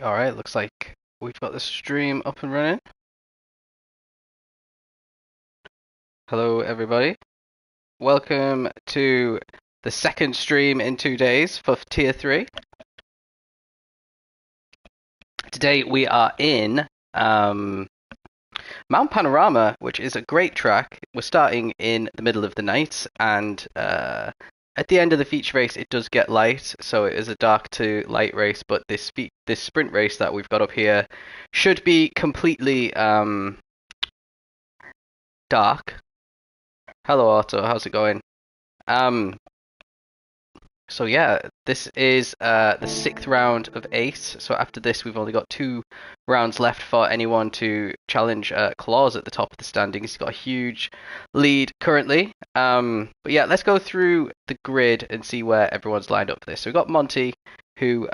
Alright, looks like we've got the stream up and running. Hello, everybody. Welcome to the second stream in 2 days for Tier 3. Today we are in Mount Panorama, which is a great track. We're starting in the middle of the night, and at the end of the feature race it does get light, so it is a dark to light race, but this sprint race that we've got up here should be completely dark. Hello, Otto. How's it going? Um, so yeah, this is the sixth round of 8. So after this, we've only got 2 rounds left for anyone to challenge Claus at the top of the standings. He's got a huge lead currently. But yeah, let's go through the grid and see where everyone's lined up for this. So we've got Monty, who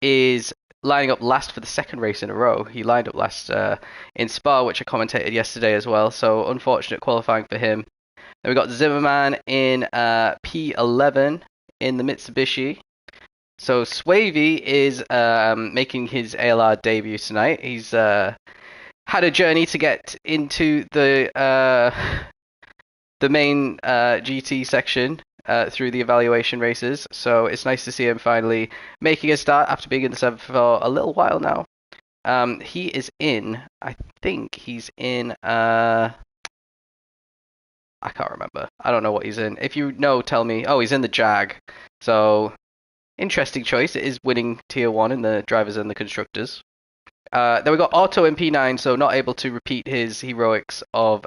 is lining up last for the second race in a row. He lined up last in Spa, which I commentated yesterday as well. So unfortunate qualifying for him. Then we got Zimmerman in P11 in the Mitsubishi. So Swavey is making his ALR debut tonight. He's had a journey to get into the main GT section through the evaluation races. So it's nice to see him finally making a start after being in the 7 for a little while now. He is in, I think he's in, I can't remember. I don't know what he's in. If you know, tell me. Oh, he's in the Jag. So, interesting choice. It is winning Tier 1 in the drivers and the constructors. Then we got Otto in P9, so not able to repeat his heroics of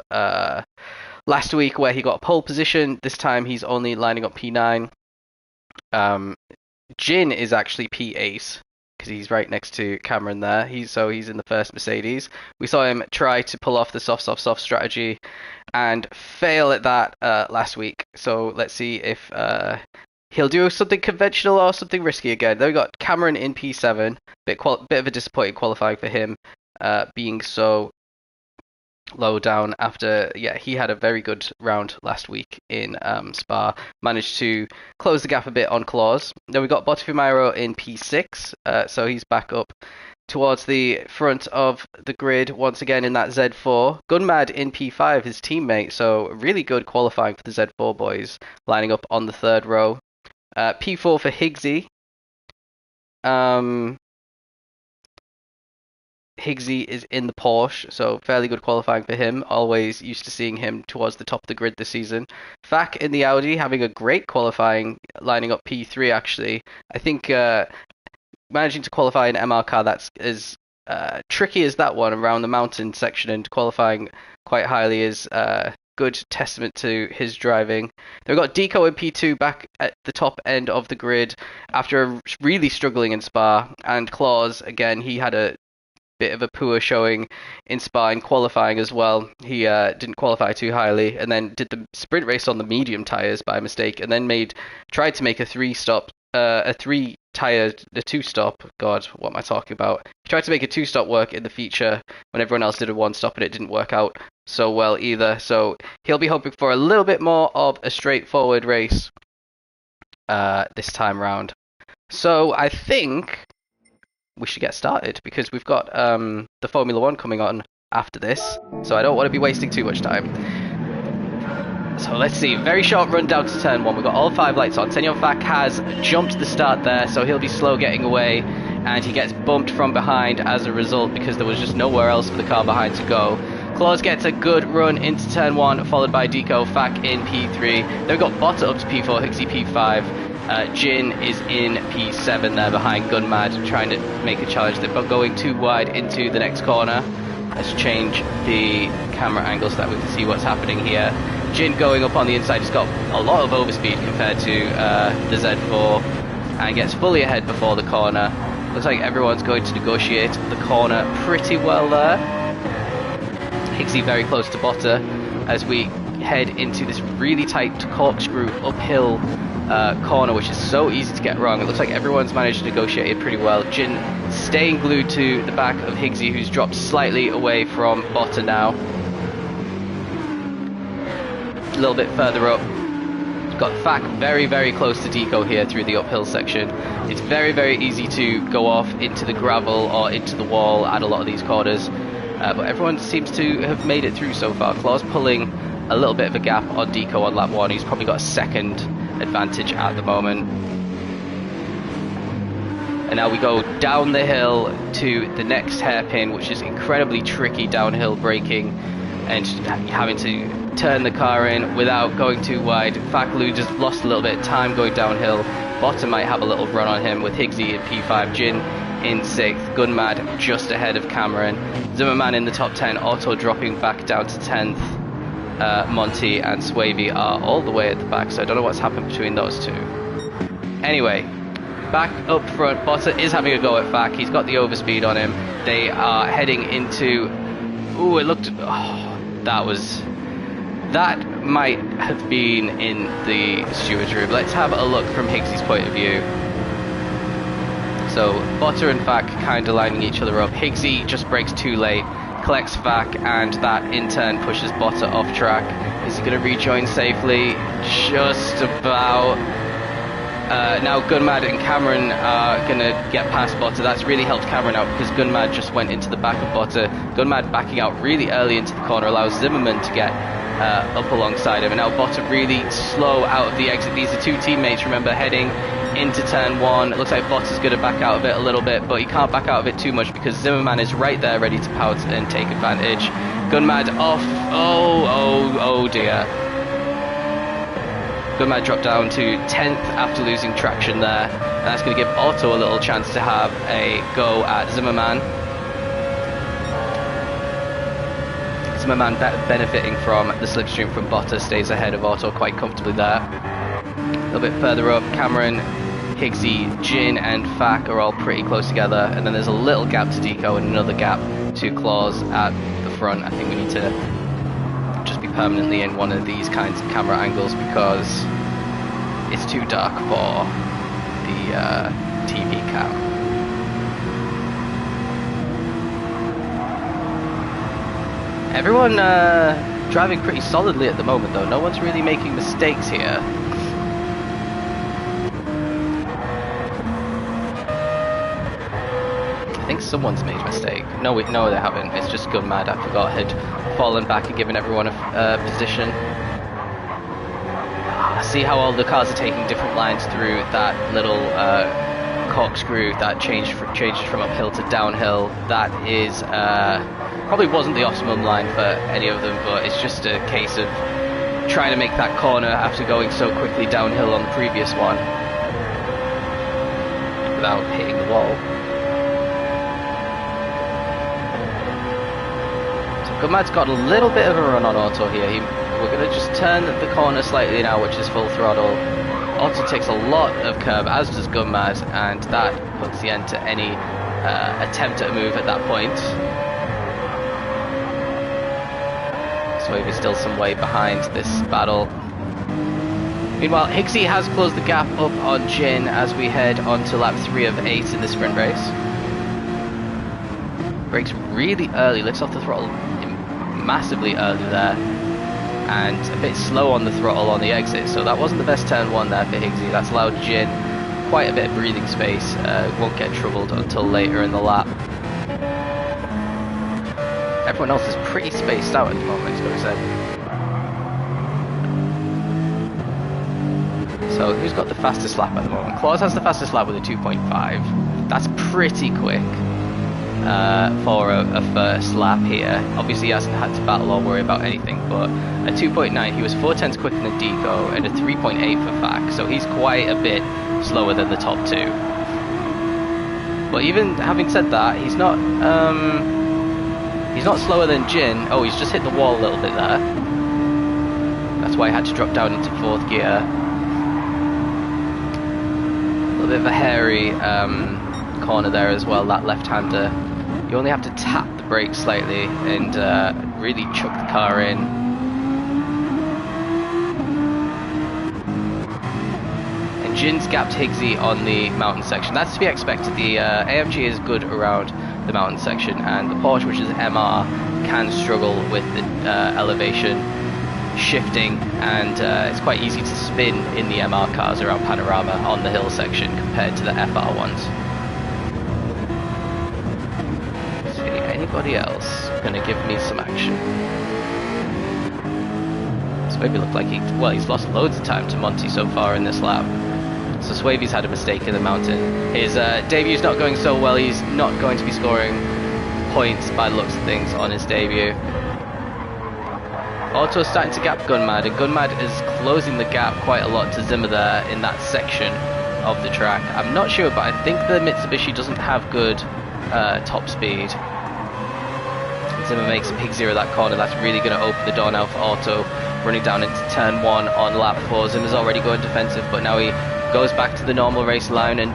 last week where he got pole position. This time he's only lining up P9. Jin is actually P8 because he's right next to Cameron there. He's in the first Mercedes. We saw him try to pull off the soft strategy and fail at that last week. So let's see if he'll do something conventional or something risky again. Then we got Cameron in P7. Bit of a disappointing qualifying for him, being so low down after, he had a very good round last week in Spa. Managed to close the gap a bit on Claus. Then we got Aero in P6, so he's back up towards the front of the grid once again in that Z4. Gunmad in P5, his teammate, so really good qualifying for the Z4 boys, lining up on the third row. P4 for Higgsy. Higgsy is in the Porsche, so fairly good qualifying for him. Always used to seeing him towards the top of the grid this season. Fak in the Audi, having a great qualifying, lining up P3 actually. I think managing to qualify an MR car that's as tricky as that one around the mountain section and qualifying quite highly is good testament to his driving. Then we've got Deco in P2 back at the top end of the grid after really struggling in Spa. And Claus, again, he had a bit of a poor showing in Spa in qualifying as well. He didn't qualify too highly and then did the sprint race on the medium tires by mistake and then tried to make a two-stop. God, what am I talking about? He tried to make a 2-stop work in the feature when everyone else did a 1-stop and it didn't work out so well either. So he'll be hoping for a little bit more of a straightforward race this time round. So I think we should get started because we've got the Formula 1 coming on after this. So I don't want to be wasting too much time. So let's see, very short run down to turn 1. We've got all 5 lights on. Senyon Fak has jumped the start there, so he'll be slow getting away, and he gets bumped from behind as a result because there was just nowhere else for the car behind to go. Claus gets a good run into turn 1, followed by Deco, Fak in P3. Then we've got Botta up to P4, Higgsy P5. Jin is in P7 there behind Gunmad, trying to make a challenge that but going too wide into the next corner. Let's change the camera angle so that we can see what's happening here. Jin going up on the inside, he's got a lot of overspeed compared to the Z4 and gets fully ahead before the corner. Looks like everyone's going to negotiate the corner pretty well there. Higgsy very close to Botta as we head into this really tight corkscrew uphill corner, which is so easy to get wrong. It looks like everyone's managed to negotiate it pretty well. Jin staying glued to the back of Higgsy, who's dropped slightly away from Botta now. A little bit further up, Got Fak very, very close to Deco here through the uphill section. It's very, very easy to go off into the gravel or into the wall at a lot of these corners. But everyone seems to have made it through so far. Claw's pulling a little bit of a gap on Deco on lap 1. He's probably got a second advantage at the moment. And now we go down the hill to the next hairpin, which is incredibly tricky downhill braking and having to turn the car in without going too wide. Faklu just lost a little bit of time going downhill. Bottom might have a little run on him with Higgsy in P5, Jin in 6th, Gunmad just ahead of Cameron, Zimmerman in the top 10, Otto dropping back down to 10th. Monty and Swavey are all the way at the back, so I don't know what's happened between those two. Anyway, back up front, Botta is having a go at Fak. He's got the overspeed on him. They are heading into... Ooh, it looked... Oh, that might have been in the steward's room. Let's have a look from Higgsy's point of view. So, Botta and Fak kind of lining each other up. Higgsy just brakes too late, collects Fak, and that in turn pushes Botta off track. Is he going to rejoin safely? Just about. Now Gunmad and Cameron are going to get past Botta. That's really helped Cameron out because Gunmad just went into the back of Botta. Gunmad backing out really early into the corner allows Zimmerman to get up alongside him. And now Botta really slow out of the exit. These are two teammates, remember, heading into turn 1. It looks like Botta's going to back out of it a little bit, but he can't back out of it too much because Zimmerman is right there ready to pounce and take advantage. Gunmad off. Oh dear. Gunmad dropped down to 10th after losing traction there, and that's going to give Otto a little chance to have a go at Zimmerman. Zimmerman benefiting from the slipstream from Botta, stays ahead of Otto quite comfortably there. A little bit further up, Cameron, Higgsy, Jin and Fak are all pretty close together, and then there's a little gap to Deco and another gap to Claus at the front. I think we need to just be permanently in one of these kinds of camera angles because it's too dark for the TV cam. Everyone driving pretty solidly at the moment though, no one's really making mistakes here. I think someone's made a mistake. No, they haven't. It's just Gunmad, I forgot, had fallen back and given everyone a position. See how all the cars are taking different lines through that little corkscrew that changes from uphill to downhill. That is probably wasn't the optimum line for any of them, but it's just a case of trying to make that corner after going so quickly downhill on the previous one without hitting the wall. Gunmad's got a little bit of a run on Otto here. We're going to just turn the corner slightly now, which is full throttle. Otto takes a lot of curb, as does Gunmad, and that puts the end to any attempt at a move at that point. Swavey's still some way behind this battle. Meanwhile, Higgsy has closed the gap up on Jin as we head on to lap 3 of 8 in the sprint race. Brakes really early, lifts off the throttle massively early there, and a bit slow on the throttle on the exit, so that wasn't the best turn 1 there for Higgsy. That's allowed Jin quite a bit of breathing space, won't get troubled until later in the lap. Everyone else is pretty spaced out at the moment, it's got to say. So who's got the fastest lap at the moment? Claus has the fastest lap with a 2.5. That's pretty quick for a first lap here. Obviously he hasn't had to battle or worry about anything, but a 2.9, he was 4/10 quicker than Deco, and a 3.8 for Fak, so he's quite a bit slower than the top two. But even having said that, he's not slower than Jin. Oh, he's just hit the wall a little bit there. That's why he had to drop down into 4th gear. A little bit of a hairy corner there as well, that left-hander. You only have to tap the brakes slightly and really chuck the car in. And Jin's gapped Higgsy on the mountain section. That's to be expected. The AMG is good around the mountain section, and the Porsche, which is MR, can struggle with the elevation. shifting, and it's quite easy to spin in the MR cars around Panorama on the hill section compared to the FR ones. Let's see, anybody else gonna give me some action? Swavey looked like he's lost loads of time to Monty so far in this lap. So Swavey's had a mistake in the mountain. His debute's not going so well. He's not going to be scoring points by the looks of things on his debut. Auto's starting to gap Gunmad, and Gunmad is closing the gap quite a lot to Zimmer there in that section of the track. I'm not sure, but I think the Mitsubishi doesn't have good top speed. Zimmer makes a big zero that corner. That's really going to open the door now for Auto, running down into turn 1 on lap 4. Zimmer's already going defensive, but now he goes back to the normal race line, and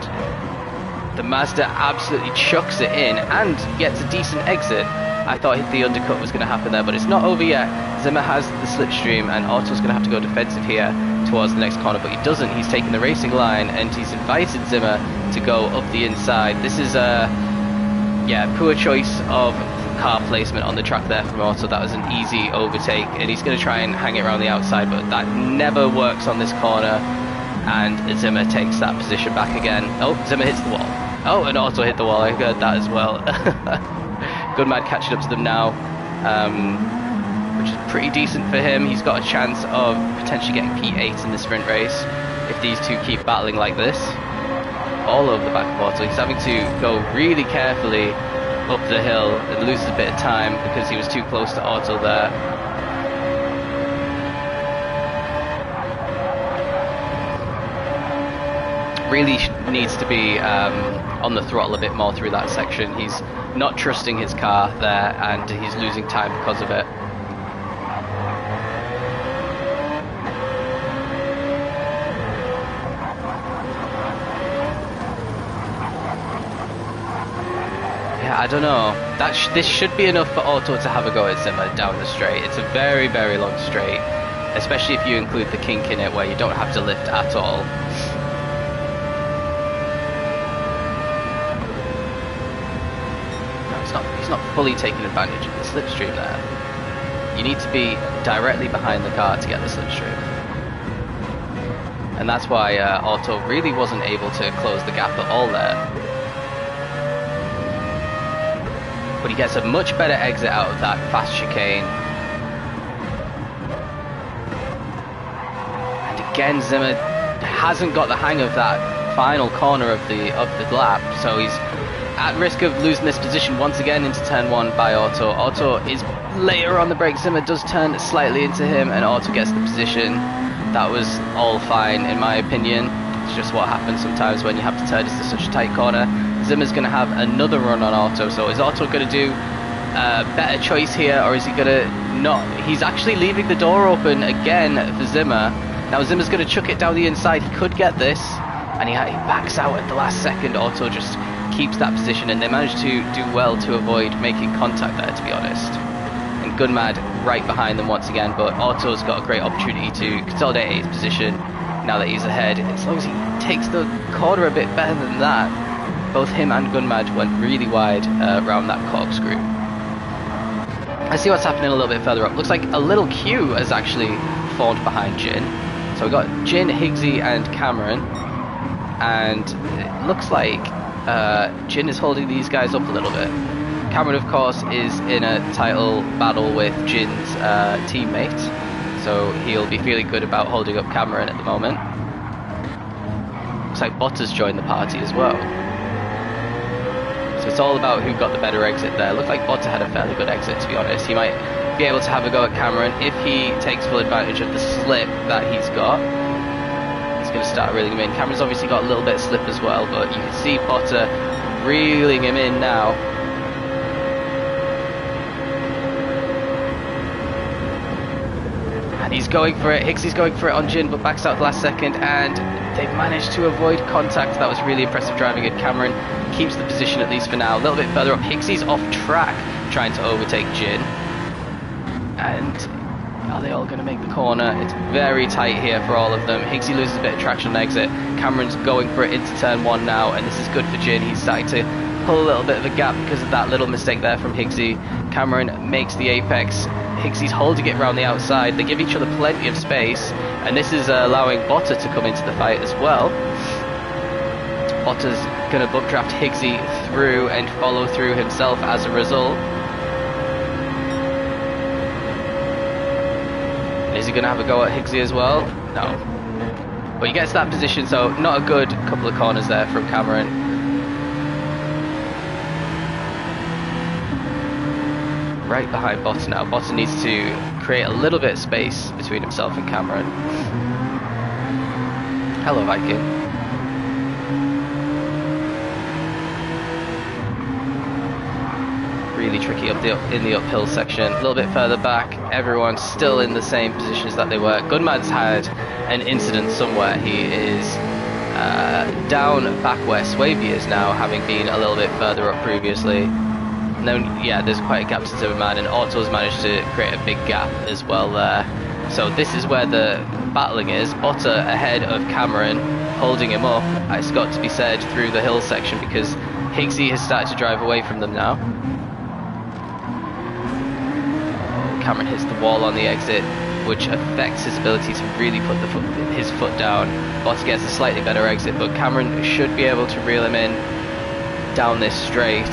the Mazda absolutely chucks it in and gets a decent exit. I thought the undercut was going to happen there, but it's not over yet. Zimmer has the slipstream, and Auto's going to have to go defensive here towards the next corner, but he doesn't. He's taking the racing line, and he's invited Zimmer to go up the inside. This is a poor choice of car placement on the track there from Auto. That was an easy overtake, and he's going to try and hang it around the outside, but that never works on this corner, and Zimmer takes that position back again. Oh, Zimmer hits the wall. Oh, and Auto hit the wall. I heard that as well. Gunmad catching up to them now, which is pretty decent for him. He's got a chance of potentially getting P8 in the sprint race if these two keep battling like this. All over the back of Auto. He's having to go really carefully up the hill and loses a bit of time because he was too close to Auto there. Really needs to be on the throttle a bit more through that section. He's not trusting his car there, and he's losing time because of it. Yeah, I don't know. This should be enough for Auto to have a go at Zimmer down the straight. It's a very, very long straight, especially if you include the kink in it where you don't have to lift at all. He's not fully taking advantage of the slipstream there. You need to be directly behind the car to get the slipstream. And that's why Auto really wasn't able to close the gap at all there. But he gets a much better exit out of that fast chicane. And again, Zimmer hasn't got the hang of that final corner of the lap, so he's at risk of losing this position once again into turn 1 by Auto. Auto is later on the brake. Zimmer does turn slightly into him, and Auto gets the position. That was all fine in my opinion. It's just what happens sometimes when you have to turn into such a tight corner. Zimmer's going to have another run on Auto, so is Auto going to do a better choice here, or is he going to not? He's actually leaving the door open again for Zimmer. Now Zimmer's going to chuck it down the inside. He could get this, and he backs out at the last second. Auto just keeps that position, and they managed to do well to avoid making contact there, to be honest. And Gunmad right behind them once again, but Auto's got a great opportunity to consolidate his position now that he's ahead. As long as he takes the corner a bit better than that, both him and Gunmad went really wide around that corkscrew. Let's see what's happening a little bit further up. Looks like a little queue has actually formed behind Jin. So we've got Jin, Higgsy and Cameron, and it looks like Jin is holding these guys up a little bit. Cameron, of course, is in a title battle with Jin's teammate, so he'll be feeling good about holding up Cameron at the moment. Looks like Bottas joined the party as well. So it's all about who got the better exit there. Looked like Bottas had a fairly good exit, to be honest. He might be able to have a go at Cameron if he takes full advantage of the slip that he's got. He's going to start reeling him in. Cameron's obviously got a little bit of slip as well, but you can see Potter reeling him in now. And he's going for it. Higgsy's going for it on Jin, but backs out the last second, and they've managed to avoid contact. That was really impressive driving, and Cameron keeps the position at least for now. A little bit further up, Higgsy's off track trying to overtake Jin. And are they all going to make the corner? It's very tight here for all of them. Higgsy loses a bit of traction on exit. Cameron's going for it into turn 1 now, and this is good for Jin. He's starting to pull a little bit of a gap because of that little mistake there from Higgsy. Cameron makes the apex, Higgsy's holding it around the outside. They give each other plenty of space, and this is allowing Botta to come into the fight as well. Botta's going to updraft Higgsy through and follow through himself as a result. Is he going to have a go at Higgsy as well? No. But he gets that position, so not a good couple of corners there from Cameron. Right behind Botta now. Botta needs to create a little bit of space between himself and Cameron. Hello, Viking. Really tricky in the uphill section. A little bit further back, everyone's still in the same positions that they were. Gunmad's had an incident somewhere. He is down back where Swavey is now, having been a little bit further up previously. No, yeah, there's quite a gap to Zimmerman, and Auto's managed to create a big gap as well there. So this is where the battling is. Botta ahead of Cameron, holding him up. It's got to be said through the hill section because Higgsy has started to drive away from them now. Cameron hits the wall on the exit, which affects his ability to really put his foot down. Botta gets a slightly better exit, but Cameron should be able to reel him in down this straight.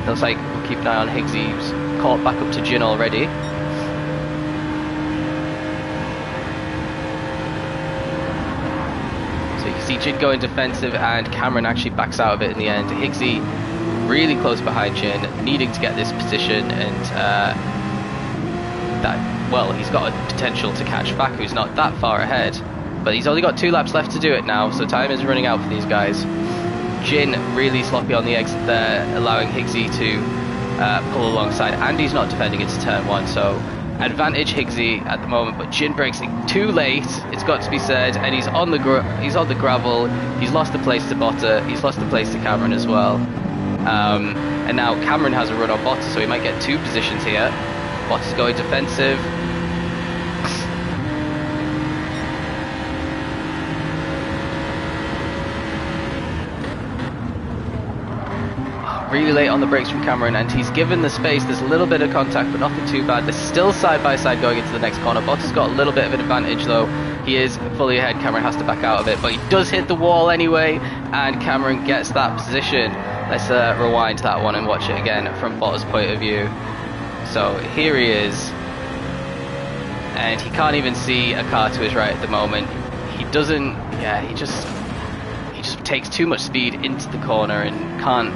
Looks like we'll keep an eye on Higgsy. He's caught back up to Jin already. So you can see Jin going defensive, and Cameron actually backs out of it in the end. Higgsy really close behind Jin, needing to get this position, and he's got a potential to catch Faku, who's not that far ahead. But he's only got 2 laps left to do it now, so time is running out for these guys. Jin really sloppy on the exit there, allowing Higgsy to pull alongside. Andy's not defending into turn 1, so advantage Higgsy at the moment, but Jin breaks it too late, it's got to be said, and he's on the gravel. He's lost the place to Botta, he's lost the place to Cameron as well. And now Cameron has a run on Botta, so he might get 2 positions here. Botta's going defensive. Really late on the brakes from Cameron, and he's given the space. There's a little bit of contact, but nothing too bad. They're still side by side going into the next corner. Botta's got a little bit of an advantage though. He is fully ahead. Cameron has to back out of it, but he does hit the wall anyway, and Cameron gets that position. Let's rewind that one and watch it again from Botta's point of view. So here he is, and he can't even see a car to his right at the moment. He doesn't, he just takes too much speed into the corner and can't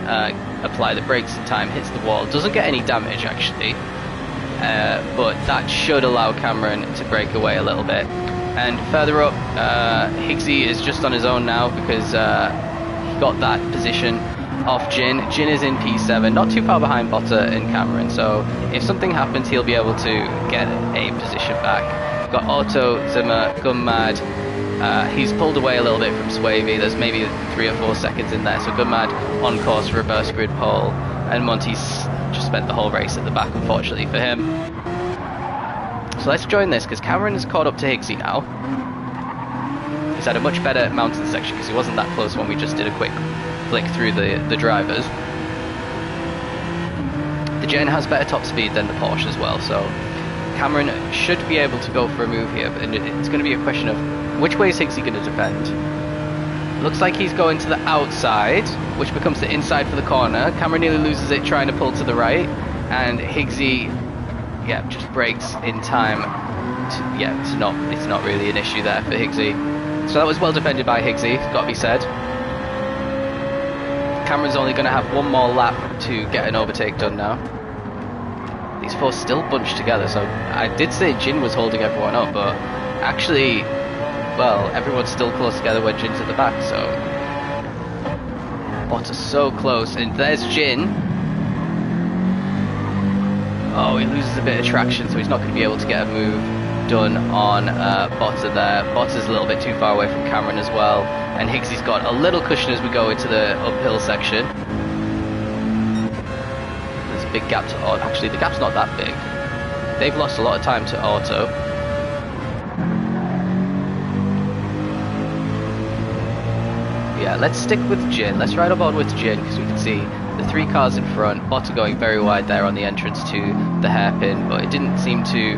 apply the brakes in time, hits the wall, doesn't get any damage actually, but that should allow Cameron to break away a little bit. And further up, Higgsy is just on his own now because he got that position off Jin. Jin is in P7, not too far behind Botta and Cameron, so if something happens he'll be able to get a position back. We've got Auto, Zimmer, Gunmad. He's pulled away a little bit from Swavey. There's maybe 3 or 4 seconds in there, so Gunmad on course, reverse grid pole, and Monty's just spent the whole race at the back, unfortunately for him. So let's join this, because Cameron is caught up to Higgsy now. He's had a much better mountain section, because he wasn't that close when we just did a quick flick through the drivers. The Gen has better top speed than the Porsche as well, so Cameron should be able to go for a move here, but it's going to be a question of which way is Higgsy going to defend. Looks like he's going to the outside, which becomes the inside for the corner. Cameron nearly loses it trying to pull to the right, and Higgsy, just brakes in time. It's not really an issue there for Higgsy. So that was well defended by Higgsy, got to be said. Cameron's only going to have 1 more lap to get an overtake done now. These 4 still bunched together, so I did say Jin was holding everyone up, but actually, well, everyone's still close together when Jin's at the back, so Botta's so close, and there's Jin. Oh, he loses a bit of traction, so he's not going to be able to get a move done on Botta there. Botta's a little bit too far away from Cameron as well, and Higgsy's got a little cushion as we go into the uphill section. There's a big gap to Auto. Actually, the gap's not that big. They've lost a lot of time to Auto. Yeah, let's stick with Jin. Let's ride aboard with Jin, because we can see the 3 cars in front. Botta going very wide there on the entrance to the hairpin, but it didn't seem to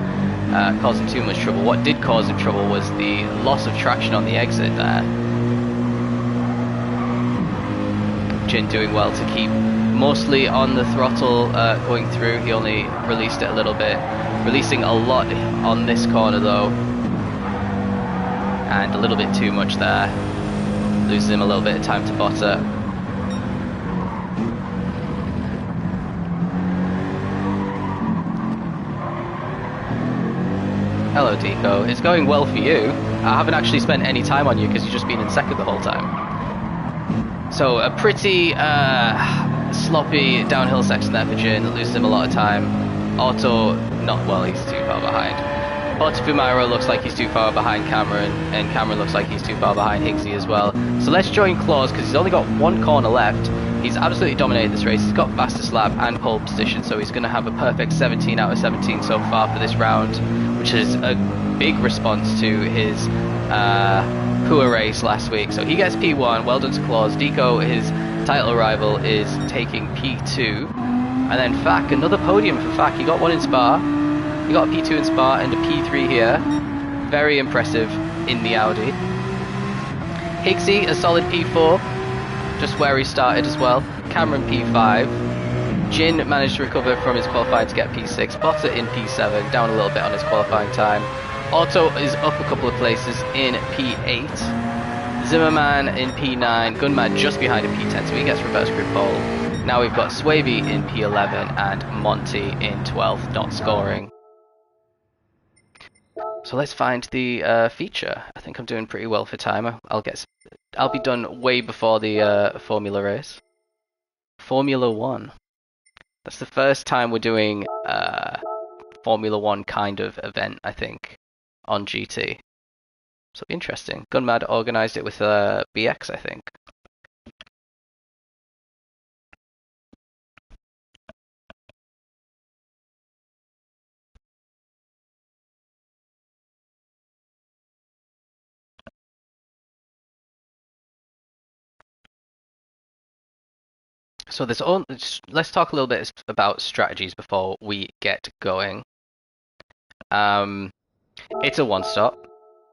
cause him too much trouble. What did cause him trouble was the loss of traction on the exit there. Jin doing well to keep mostly on the throttle going through. He only released it a little bit, releasing a lot on this corner though, and a little bit too much there, losing him a little bit of time to Botta. Hello Deco, it's going well for you. I haven't actually spent any time on you because you've just been in second the whole time. So a pretty sloppy downhill section there for Jin, loses him a lot of time. Otto, not well, he's too far behind. Botafumaro looks like he's too far behind Cameron, and Cameron looks like he's too far behind Higgsy as well. So let's join Claus because he's only got 1 corner left. He's absolutely dominated this race. He's got fastest lap and pole position, so he's going to have a perfect 17 out of 17 so far for this round, which is a big response to his poor race last week. So he gets P1, well done to Claus. Deco, his title rival, is taking P2. And then Fak, another podium for Fak. He got 1 in Spa. He got a P2 in Spa and a P3 here. Very impressive in the Audi. Higgsy, a solid P4, just where he started as well. Cameron P5. Jin managed to recover from his qualifying to get P6. Botta in P7, down a little bit on his qualifying time. Otto is up a couple of places in P8. Zimmerman in P9. Gunmad just behind in P10, so he gets reverse grid pole. Now we've got Swavey in P11 and Monty in 12th, not scoring. So let's find the feature. I think I'm doing pretty well for time. I'll be done way before the Formula race. Formula 1. That's the first time we're doing Formula 1 kind of event, I think, on GT. So interesting. Gunmad organised it with BX, I think. So let's talk a little bit about strategies before we get going. It's a one-stop,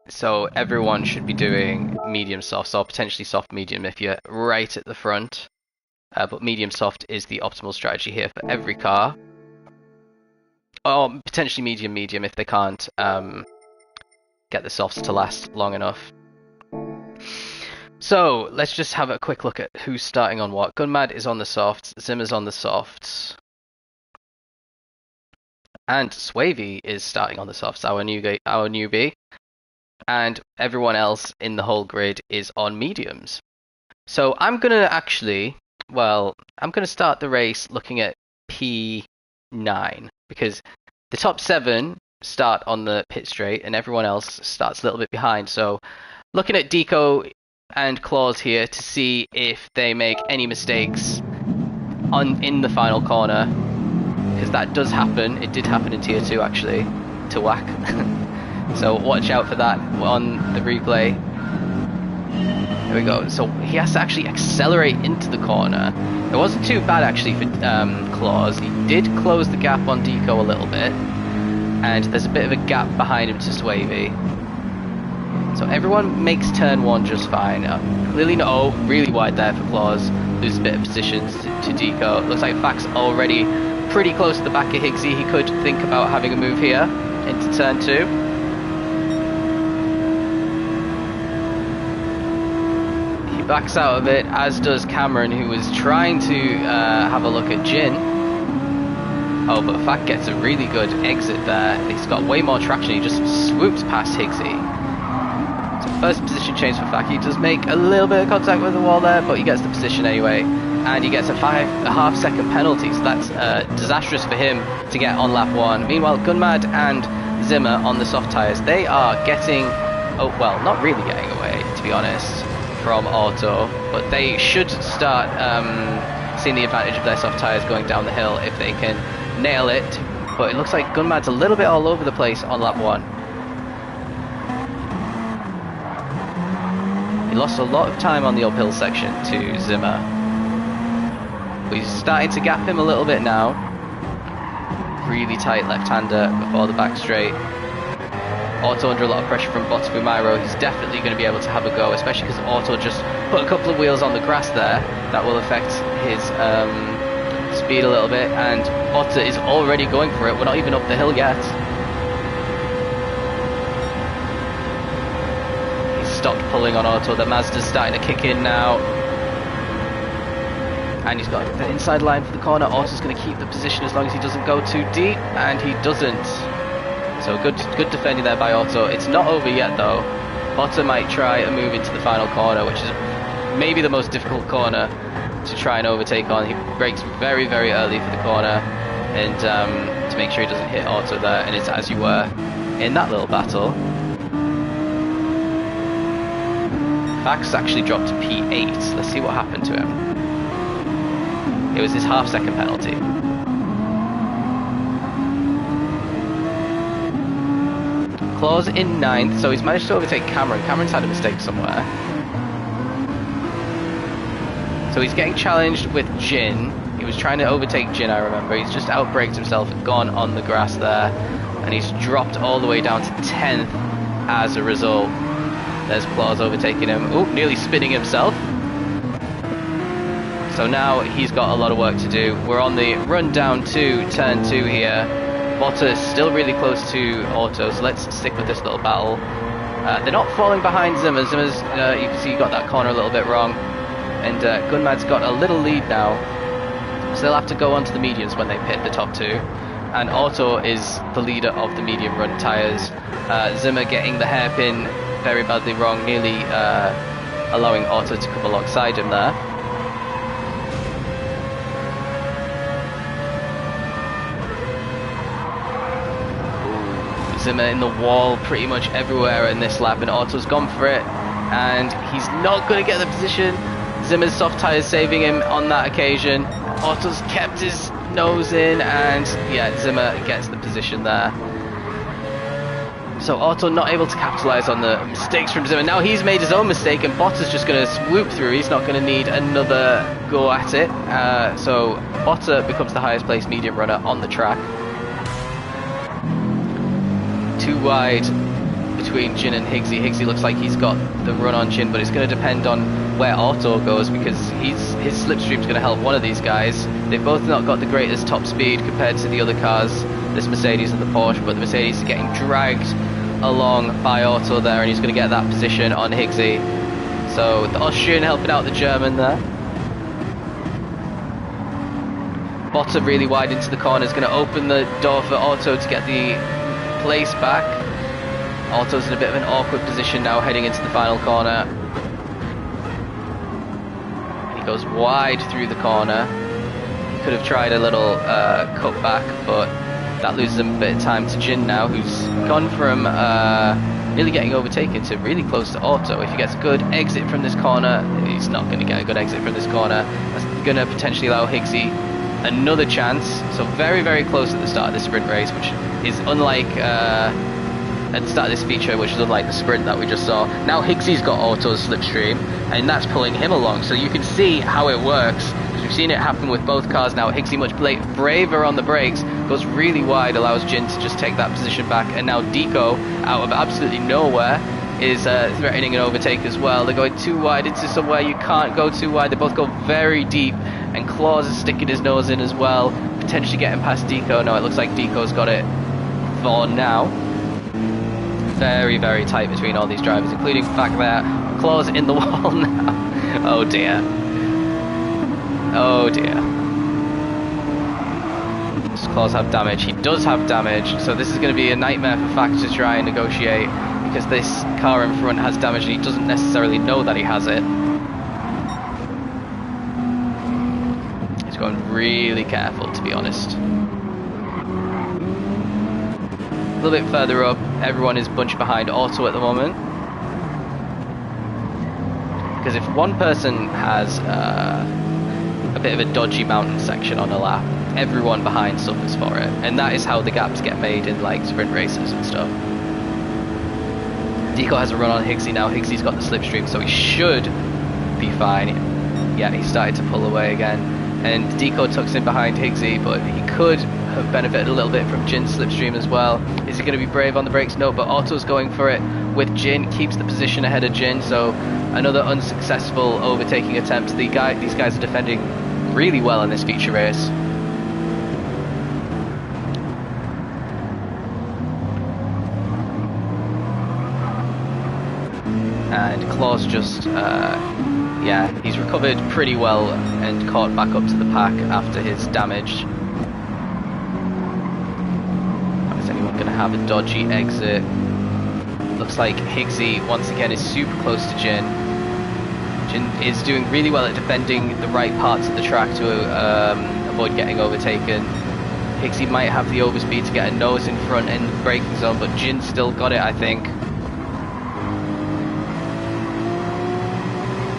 so everyone should be doing medium soft, or potentially soft medium if you're right at the front. But medium soft is the optimal strategy here for every car. Or potentially medium if they can't get the softs to last long enough. So let's just have a quick look at who's starting on what. Gunmad is on the softs, Zimmer's on the softs, and Swavey is starting on the softs, our newbie, and everyone else in the whole grid is on mediums. So I'm gonna start the race looking at P9 because the top 7 start on the pit straight and everyone else starts a little bit behind. So looking at Deco and Claus here to see if they make any mistakes in the final corner, because that does happen. It did happen in tier 2 actually, to whack. So watch out for that on the replay. There we go. So he has to actually accelerate into the corner. It wasn't too bad actually for Claus. He did close the gap on Deco a little bit, and there's a bit of a gap behind him to Swavey. So everyone makes turn 1 just fine. Clearly really wide there for Claus. Loses a bit of positions to Deco. Looks like Fak's already pretty close to the back of Higgsy. He could think about having a move here into turn 2. He backs out of it, as does Cameron, who was trying to have a look at Jin. Oh, but Fak gets a really good exit there. He's got way more traction. He just swoops past Higgsy. First position change for Fak. He does make a little bit of contact with the wall there, but he gets the position anyway. And he gets a 5.5 second penalty, so that's disastrous for him to get on lap 1. Meanwhile, Gunmad and Zimmer on the soft tyres, they are getting, not really getting away, to be honest, from Auto, but they should start seeing the advantage of their soft tyres going down the hill if they can nail it. But it looks like Gunmad's a little bit all over the place on lap 1. He lost a lot of time on the uphill section to Zimmer. But he's starting to gap him a little bit now. Really tight left-hander before the back straight. Auto under a lot of pressure from Botafumairo. He's definitely going to be able to have a go, especially because Auto just put a couple of wheels on the grass there. That will affect his speed a little bit, and Botta is already going for it. We're not even up the hill yet. He's stopped pulling on Auto. The Mazda's starting to kick in now. And he's got the inside line for the corner. Auto's going to keep the position as long as he doesn't go too deep, and he doesn't. So good defending there by Auto. It's not over yet though. Botta might try a move into the final corner, which is maybe the most difficult corner to try and overtake on. He brakes very, very early for the corner, and to make sure he doesn't hit Auto there. And it's as you were in that little battle. Max actually dropped to P8. Let's see what happened to him. It was his half-second penalty. Claus in 9th, so he's managed to overtake Cameron. Cameron's had a mistake somewhere. So he's getting challenged with Jin. He was trying to overtake Jin, I remember. He's just outbraked himself and gone on the grass there. And he's dropped all the way down to 10th as a result. There's Claus overtaking him. Oh, nearly spinning himself. So now he's got a lot of work to do. We're on the run down to turn 2 here. Botta is still really close to Auto, so let's stick with this little battle. They're not falling behind Zimmer. Zimmer's, you can see, got that corner a little bit wrong. And Gunmad's got a little lead now. So they'll have to go onto the mediums when they pit the top 2. And Auto is the leader of the medium run tyres. Zimmer getting the hairpin very badly wrong, nearly allowing Auto to come alongside him there. Zimmer in the wall pretty much everywhere in this lap, and Auto's gone for it, and he's not going to get the position. Zimmer's soft tyres saving him on that occasion. Auto's kept his nose in, and yeah, Zimmer gets the position there. So Auto not able to capitalise on the mistakes from Zimmer. Now he's made his own mistake, and Botta's just going to swoop through. He's not going to need another go at it. So Botta becomes the highest placed medium runner on the track. Too wide between Jin and Higgsy. Higgsy looks like he's got the run on Jin, but it's going to depend on where Auto goes, because his slipstream's going to help one of these guys. They've both not got the greatest top speed compared to the other cars, this Mercedes and the Porsche, but the Mercedes is getting dragged along by Auto there, and he's going to get that position on Higgsy. So the Austrian helping out the German there. Botta really wide into the corner is going to open the door for Auto to get the place back. Auto's in a bit of an awkward position now heading into the final corner. He goes wide through the corner. He could have tried a little cut back, but that loses him a bit of time to Jin now, who's gone from nearly getting overtaken to really close to Auto. If he gets a good exit from this corner, he's not going to get a good exit from this corner. That's going to potentially allow Higgsy another chance. So very, very close at the start of this sprint race, which is unlike at the start of this feature, which is unlike the sprint that we just saw. Now Higgsy's got Auto's slipstream, and that's pulling him along. So you can see how it works, because we've seen it happen with both cars now. Higgsy much braver on the brakes, goes really wide, allows Jin to just take that position back, and now Deco, out of absolutely nowhere, is threatening an overtake as well. They're going too wide into somewhere you can't go too wide. They both go very deep, and Claus is sticking his nose in as well, potentially getting past Deco. No, it looks like Deco's got it for now. Very, very tight between all these drivers, including the fact that Claus in the wall now. Oh dear. Oh dear. Does Claus have damage? He does have damage, so this is going to be a nightmare for Fact to try and negotiate, because this car in front has damage and he doesn't necessarily know that he has it. He's going really careful, to be honest. A little bit further up, everyone is bunched behind Auto at the moment. Because if one person has a bit of a dodgy mountain section on a lap, everyone behind suffers for it. And that is how the gaps get made in like sprint races and stuff. Deco has a run on Higgsy now. Higgsy's got the slipstream, so he should be fine. Yeah, he started to pull away again. and Deco tucks in behind Higgsy, but he could have benefited a little bit from Jin's slipstream as well. Is he going to be brave on the brakes? No, but Otto's going for it with Jin, keeps the position ahead of Jin, so another unsuccessful overtaking attempt. These guys are defending really well in this feature race. And Claw's just, yeah, he's recovered pretty well and caught back up to the pack after his damage. Is anyone going to have a dodgy exit? Looks like Higgsy once again is super close to Jin. Jin is doing really well at defending the right parts of the track to avoid getting overtaken. Higgsy might have the overspeed to get a nose in front in the braking zone, but Jin's still got it, I think.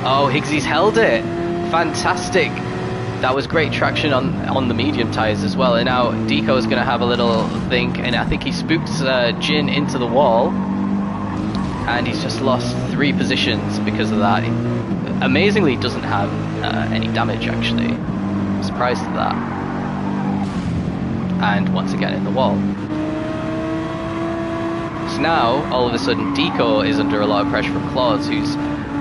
Oh, Higgsy's held it. Fantastic. That was great traction on the medium tyres as well. And now Deco's going to have a little think, and I think he spooked Jin into the wall. And he's just lost 3 positions because of that. Amazingly, he doesn't have any damage, actually. I'm surprised at that. And once again in the wall. So now, all of a sudden, Deco is under a lot of pressure from Claus, who's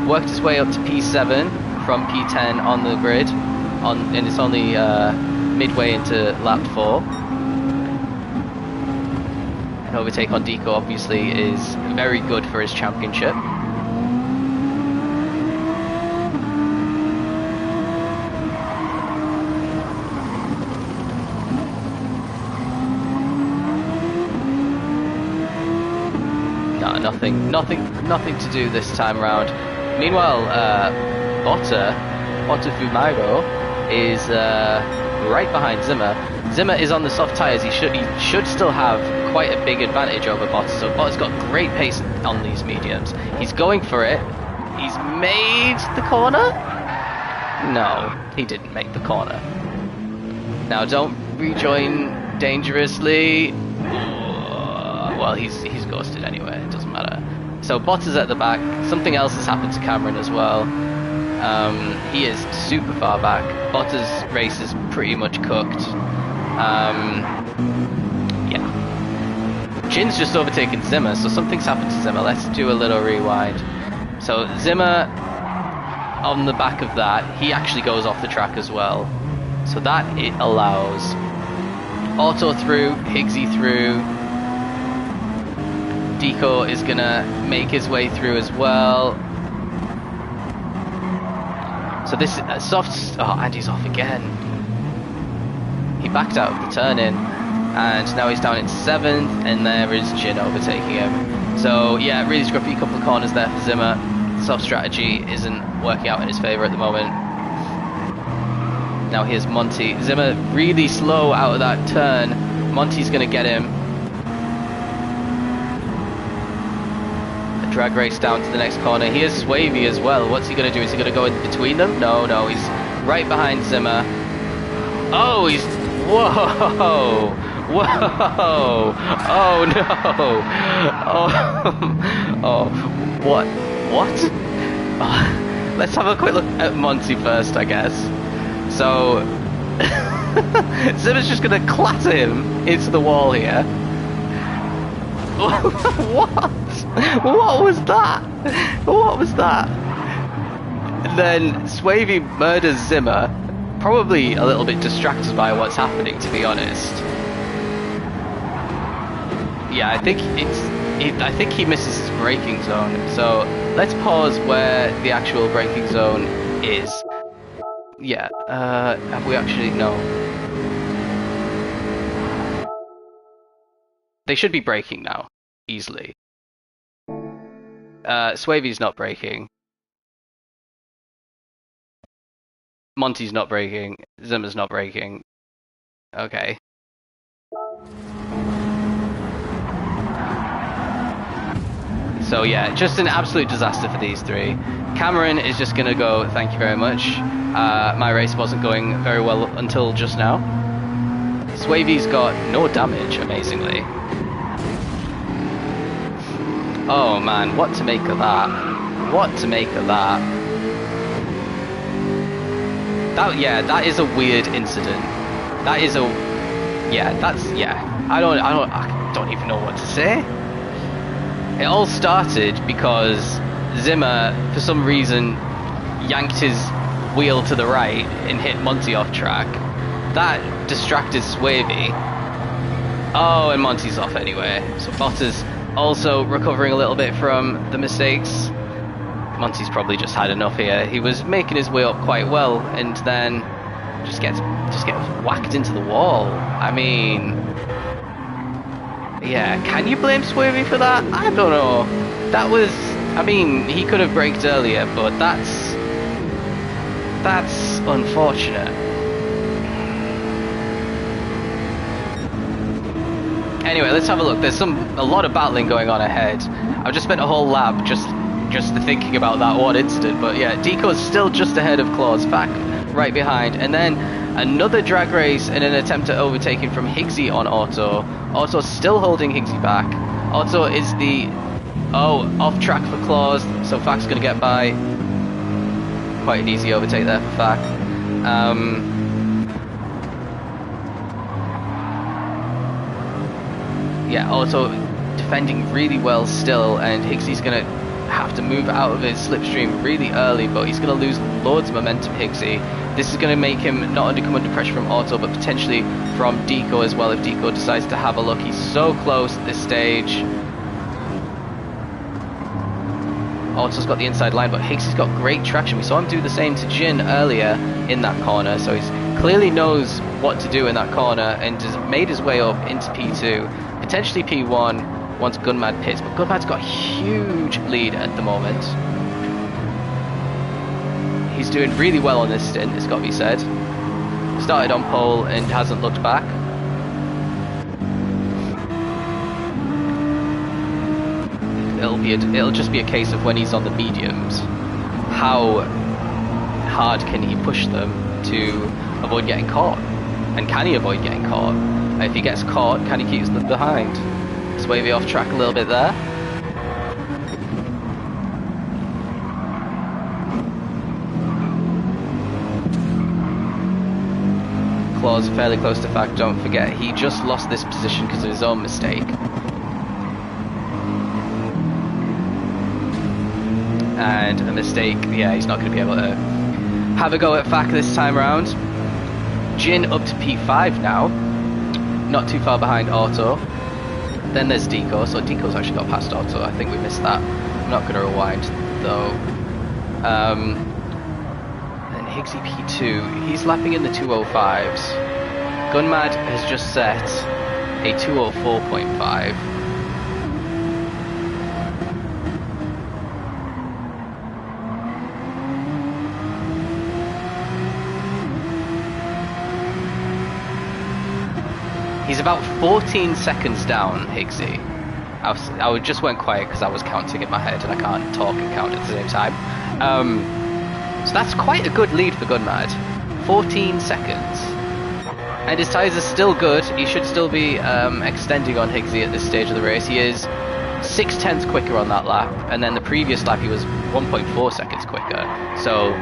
worked his way up to P7 from P10 on the grid, and it's only midway into lap 4. An overtake on Deco obviously is very good for his championship. No, nothing to do this time around. Meanwhile, Botta Fumairo is right behind Zimmer. Zimmer is on the soft tyres. He should still have quite a big advantage over Botta. So Botta's got great pace on these mediums. He's going for it. He's made the corner? No, he didn't make the corner. Now don't rejoin dangerously. Well, he's ghosted anyway. It doesn't matter. So Botta's at the back. Something else has happened to Cameron as well. He is super far back. Botta's race is pretty much cooked. Yeah. Jin's just overtaken Zimmer, so something's happened to Zimmer. Let's do a little rewind. So Zimmer, on the back of that, he actually goes off the track as well. So that it allows Otto through, Higgsy through. Deco is gonna make his way through as well. So this soft. Oh, and he's off again. He backed out of the turn in, and now he's down in 7th, and there is Jin overtaking him. So yeah, really scruffy couple of corners there for Zimmer. Soft strategy isn't working out in his favour at the moment. Now here's Monty. Zimmer really slow out of that turn. Monty's gonna get him. Drag race down to the next corner. Here's Swavey as well. What's he going to do? Is he going to go in between them? No, he's right behind Zimmer. Oh, he's... Whoa! Whoa! Oh, no! Oh, what? Oh, let's have a quick look at Monty first, I guess. So, Zimmer's just going to clatter him into the wall here. What? What was that? What was that? And then Swavey murders Zimmer, probably a little bit distracted by what's happening, to be honest. Yeah, I think he misses his braking zone. So let's pause where the actual braking zone is. Yeah, have we actually... No. They should be braking now, easily. Swavey's not braking. Monty's not braking. Zimmer's not braking. Okay. So yeah, just an absolute disaster for these three. Cameron is just gonna go, thank you very much. My race wasn't going very well until just now. Swavey's got no damage, amazingly. Oh man, what to make of that? What to make of that? that is a weird incident. That is a, I don't even know what to say. It all started because Zimmer, for some reason, yanked his wheel to the right and hit Monty off track. That distracted Swavey. Oh, and Monty's off anyway. So Bottas also recovering a little bit from the mistakes. Monty's probably just had enough here. He was making his way up quite well, and then just gets whacked into the wall. I mean, yeah, can you blame Swavey for that? I don't know. That was, I mean, he could have braked earlier, but that's unfortunate. Anyway, let's have a look. There's a lot of battling going on ahead. I've just spent a whole lap just thinking about that one incident, but yeah, Deco's still just ahead of Claus, back right behind, and then another drag race in an attempt at overtaking from Higsy on Otto. Otto still holding Higsy back. Otto is off track for Claus, so Fac's going to get by. Quite an easy overtake there for Fac. Yeah, Otto defending really well still, and Higsy's going to have to move out of his slipstream really early, but he's going to lose loads of momentum, Higsy. This is going to make him not only come under pressure from Otto, but potentially from Deco as well, if Deco decides to have a look. He's so close at this stage. Otto's got the inside line, but Higsy's got great traction. We saw him do the same to Jin earlier in that corner, so he clearly knows what to do in that corner and has made his way up into P2, potentially P1 once Gunmad pits, but Gunmad's got a huge lead at the moment. He's doing really well on this stint, it's got to be said. Started on pole and hasn't looked back. It'll just be a case of when he's on the mediums, how hard can he push them to avoid getting caught, and can he avoid getting caught? If he gets caught, can he keep them behind? Swavey off track a little bit there. Claus fairly close to Fac. Don't forget, he just lost this position because of his own mistake. And a mistake, yeah, he's not going to be able to have a go at Fac this time around. Jin up to P5 now, not too far behind Otto. Then there's Deco, so Deco's actually got past Otto. I think we missed that. I'm not going to rewind though. Then Higsy P2, he's lapping in the 205s. Gunmad has just set a 204.5. He's about 14 seconds down, Higsy. I just went quiet because I was counting in my head and I can't talk and count at the same time. So that's quite a good lead for Gunmad. 14 seconds. And his tyres are still good. He should still be extending on Higsy at this stage of the race. He is 0.6 quicker on that lap, and then the previous lap he was 1.4 seconds quicker. So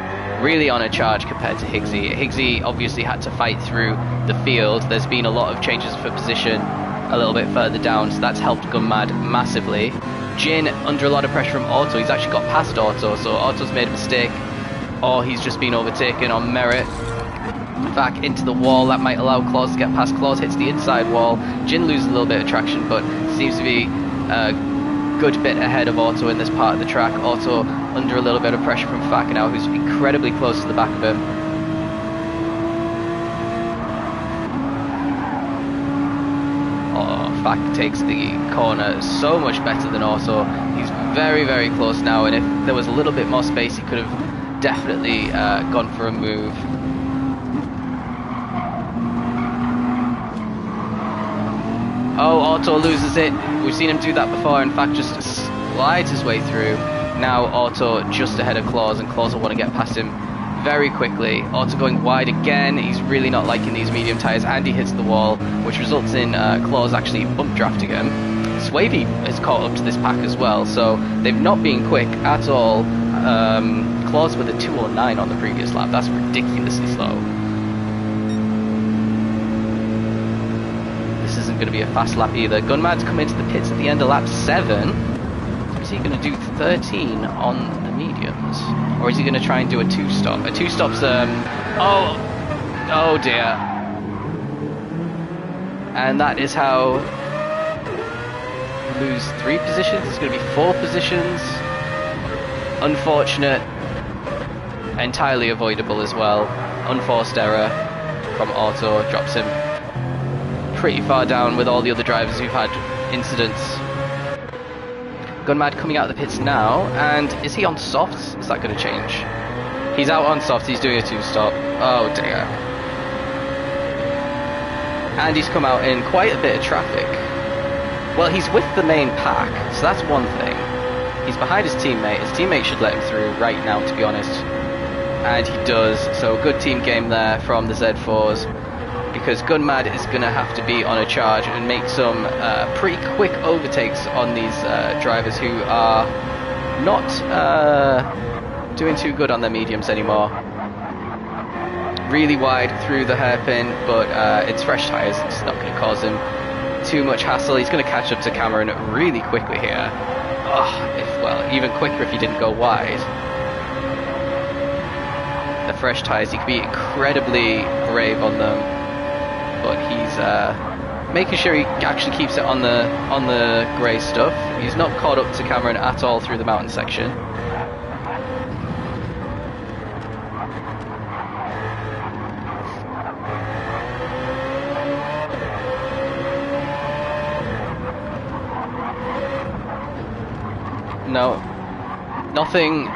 really on a charge compared to Higsy. Higsy obviously had to fight through the field. There's been a lot of changes for position a little bit further down, so that's helped Gunmad massively. Jin under a lot of pressure from Otto. He's actually got past Otto, so Otto's made a mistake, or he's just been overtaken on merit. Back into the wall, that might allow Claus to get past. Claus hits the inside wall. Jin loses a little bit of traction, but seems to be a good bit ahead of Otto in this part of the track. Otto under a little bit of pressure from Fac now, who's incredibly close to the back of him. Oh, Fac takes the corner so much better than Otto. He's very, very close now, and if there was a little bit more space, he could have definitely gone for a move. Oh, Otto loses it. We've seen him do that before. In fact, just slides his way through. Now Otto just ahead of Claus, and Claus will want to get past him very quickly. Otto going wide again. He's really not liking these medium tyres, and he hits the wall, which results in Claus actually bump drafting him. Swavey has caught up to this pack as well, so they've not been quick at all. Claus with a 209 on the previous lap. That's ridiculously slow. This isn't going to be a fast lap either. Gunmad's come into the pits at the end of lap 7. Is he going to do 13 on the mediums? Or is he going to try and do a 2-stop? A 2-stop's, oh dear. And that is how we lose 3 positions. It's going to be 4 positions. Unfortunate. Entirely avoidable as well. Unforced error from Auto. Drops him pretty far down with all the other drivers who've had incidents. Gunmad coming out of the pits now, and is he on softs? Is that going to change? He's out on softs, he's doing a 2-stop. Oh dear. And he's come out in quite a bit of traffic. Well, he's with the main pack, so that's one thing. He's behind his teammate should let him through right now, to be honest. And he does, so good team game there from the Z4s. Because Gunmad is going to have to be on a charge and make some pretty quick overtakes on these drivers who are not doing too good on their mediums anymore. Really wide through the hairpin, but it's fresh tyres. It's not going to cause him too much hassle. He's going to catch up to Cameron really quickly here. Oh, even quicker if he didn't go wide. The fresh tyres, he could be incredibly brave on them. But he's making sure he actually keeps it on the grey stuff. He's not caught up to Cameron at all through the mountain section. No, nothing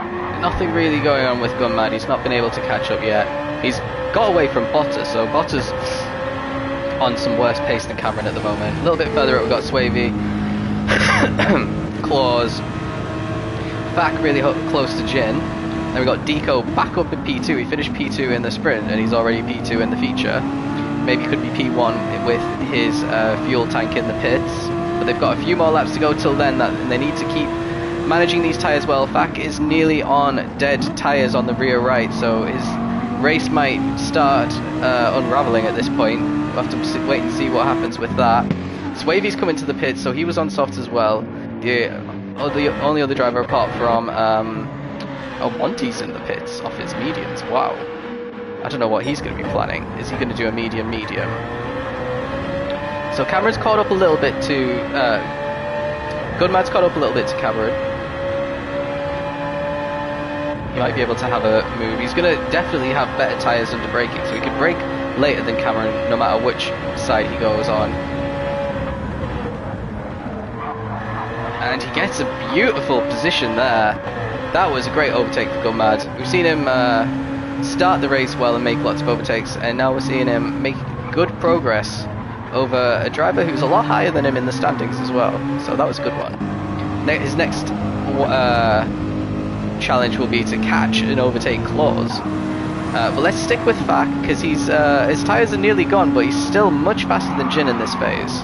really going on with Gunmad. He's not been able to catch up yet. He's got away from Bottas, so Bottas on some worse pace than Cameron at the moment. A little bit further up we've got Swavey, Claus, back really close to Jin. Then we've got Deco back up in P2. He finished P2 in the sprint and he's already P2 in the feature. Maybe could be P1 with his fuel tank in the pits. But they've got a few more laps to go till then, and they need to keep managing these tyres well. Fak is nearly on dead tyres on the rear right, so his race might start unravelling at this point. We'll have to wait and see what happens with that. Swavey's coming to the pits, so he was on softs as well. The only other driver apart from Monty's in the pits off his mediums. Wow. I don't know what he's going to be planning. Is he going to do a medium? So Cameron's caught up a little bit to... Gunmad's caught up a little bit to Cameron. He might be able to have a move. He's going to definitely have better tyres under braking, so he could brake later than Cameron no matter which side he goes on. And he gets a beautiful position there. That was a great overtake for Gunmad. We've seen him start the race well and make lots of overtakes, and now we're seeing him make good progress over a driver who's a lot higher than him in the standings as well. So that was a good one. His next challenge will be to catch and overtake Claus. But let's stick with Fak, because his tyres are nearly gone, but he's still much faster than Jin in this phase.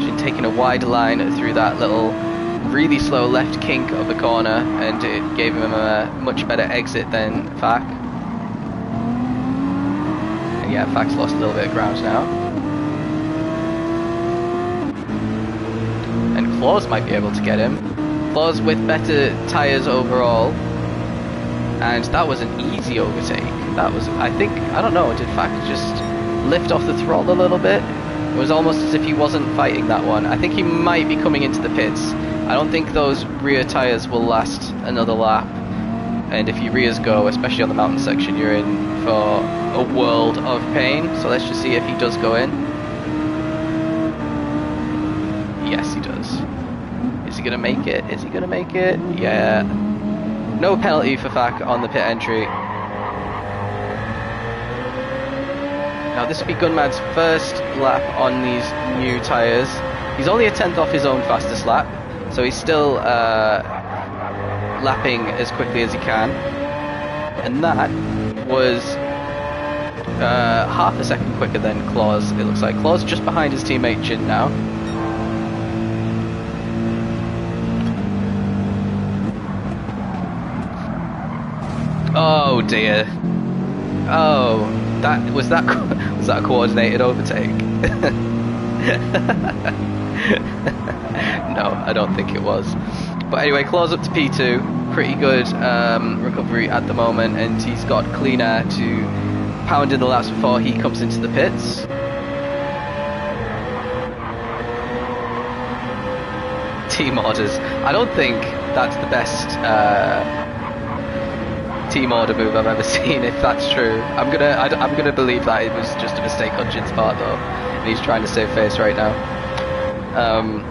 Jin taking a wide line through that little really slow left kink of the corner, and it gave him a much better exit than Fak. And yeah, Fak's lost a little bit of ground now. And Claus might be able to get him. Claus with better tyres overall. And that was an easy overtake. That was, I don't know, did Fak just lift off the throttle a little bit? It was almost as if he wasn't fighting that one. I think he might be coming into the pits. I don't think those rear tyres will last another lap. And if your rears go, especially on the mountain section, you're in for a world of pain. So let's just see if he does go in. Yes, he does. Is he going to make it? Is he going to make it? Yeah. No penalty for Fak on the pit entry. Now this will be Gunmad's first lap on these new tyres. He's only a tenth off his own fastest lap, so he's still lapping as quickly as he can. And that was half a second quicker than Claus. It looks like Claus just behind his teammate Jin now. Oh dear. Oh, was that a coordinated overtake? No, I don't think it was. But anyway, Claus up to P2. Pretty good recovery at the moment, and he's got clean air to pound in the laps before he comes into the pits. Team orders. I don't think that's the best team order move I've ever seen, if that's true. I'm gonna believe that it was just a mistake on Jin's part though, and he's trying to save face right now.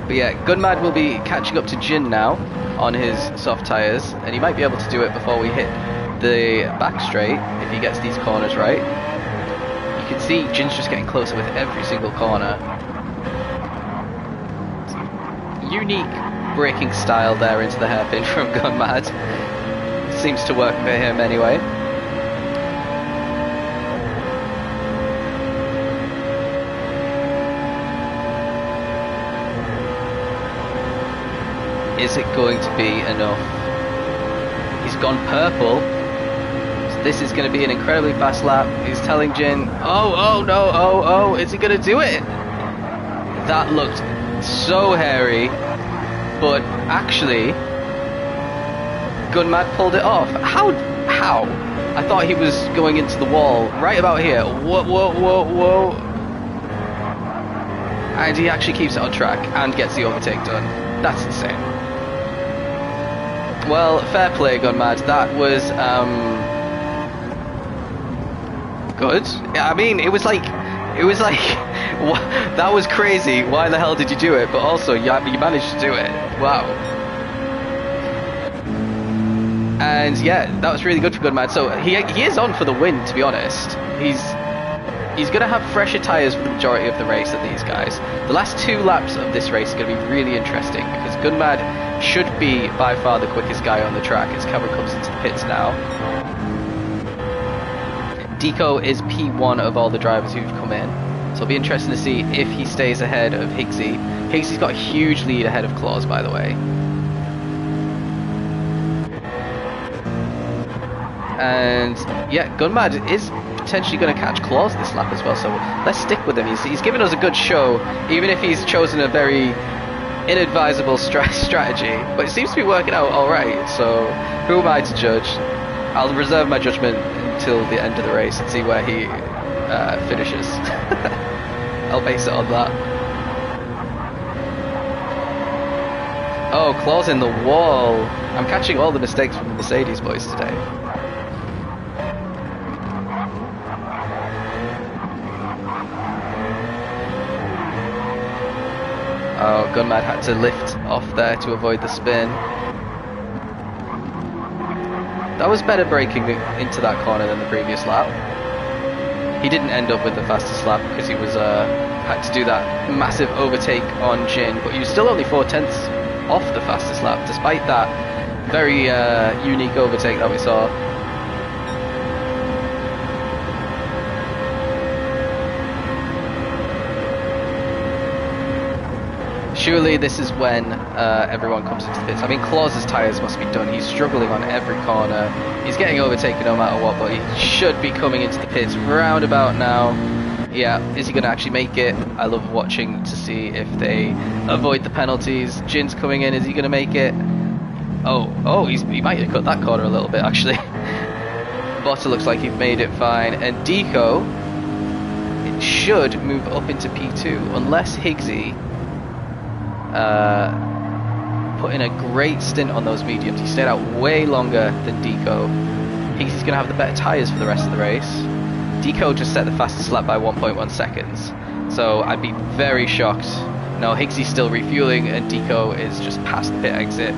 But yeah, Gunmad will be catching up to Jin now on his soft tyres, and he might be able to do it before we hit the back straight if he gets these corners right. You can see Jin's just getting closer with every single corner. Unique braking style there into the hairpin from Gunmad. Seems to work for him anyway. Is it going to be enough? He's gone purple. So this is going to be an incredibly fast lap. He's telling Jin, oh no, oh, is he going to do it? That looked so hairy, but actually Gunmad pulled it off. How? I thought he was going into the wall right about here. Whoa. And he actually keeps it on track and gets the overtake done. That's insane. Well, fair play, Gunmad. That was good. Yeah, I mean, it was like that was crazy. Why the hell did you do it? But also, you managed to do it. Wow. And yeah, that was really good for Gunmad. So he is on for the win, to be honest. He's going to have fresher tyres for the majority of the race than these guys. The last 2 laps of this race are going to be really interesting because Gunmad should be by far the quickest guy on the track as Cameron comes into the pits now. Deco is P1 of all the drivers who've come in. So it'll be interesting to see if he stays ahead of Higgsy. Higgsy's got a huge lead ahead of Claus, by the way. And yeah, Gunmad is potentially going to catch Claus this lap as well, so let's stick with him. He's given us a good show, even if he's chosen a very inadvisable strategy, but it seems to be working out alright, so who am I to judge? I'll reserve my judgment until the end of the race and see where he finishes. I'll base it on that. Oh, Claus in the wall. I'm catching all the mistakes from the Mercedes boys today. Oh, Gunmad had to lift off there to avoid the spin. That was better braking into that corner than the previous lap. He didn't end up with the fastest lap because he was had to do that massive overtake on Jin, but he was still only 4/10 off the fastest lap, despite that very unique overtake that we saw. Surely this is when everyone comes into the pits. I mean, Claus's tyres must be done. He's struggling on every corner. He's getting overtaken no matter what, but he should be coming into the pits round about now. Yeah, is he going to actually make it? I love watching to see if they avoid the penalties. Jin's coming in. Is he going to make it? Oh, he might have cut that corner a little bit, actually. Botta looks like he's made it fine. And Deco, it should move up into P2, unless Higgsy put in a great stint on those mediums. He stayed out way longer than Deco. Higgsy's going to have the better tyres for the rest of the race. Deco just set the fastest lap by 1.1 seconds. So I'd be very shocked. No, Higgsy's still refueling and Deco is just past the pit exit.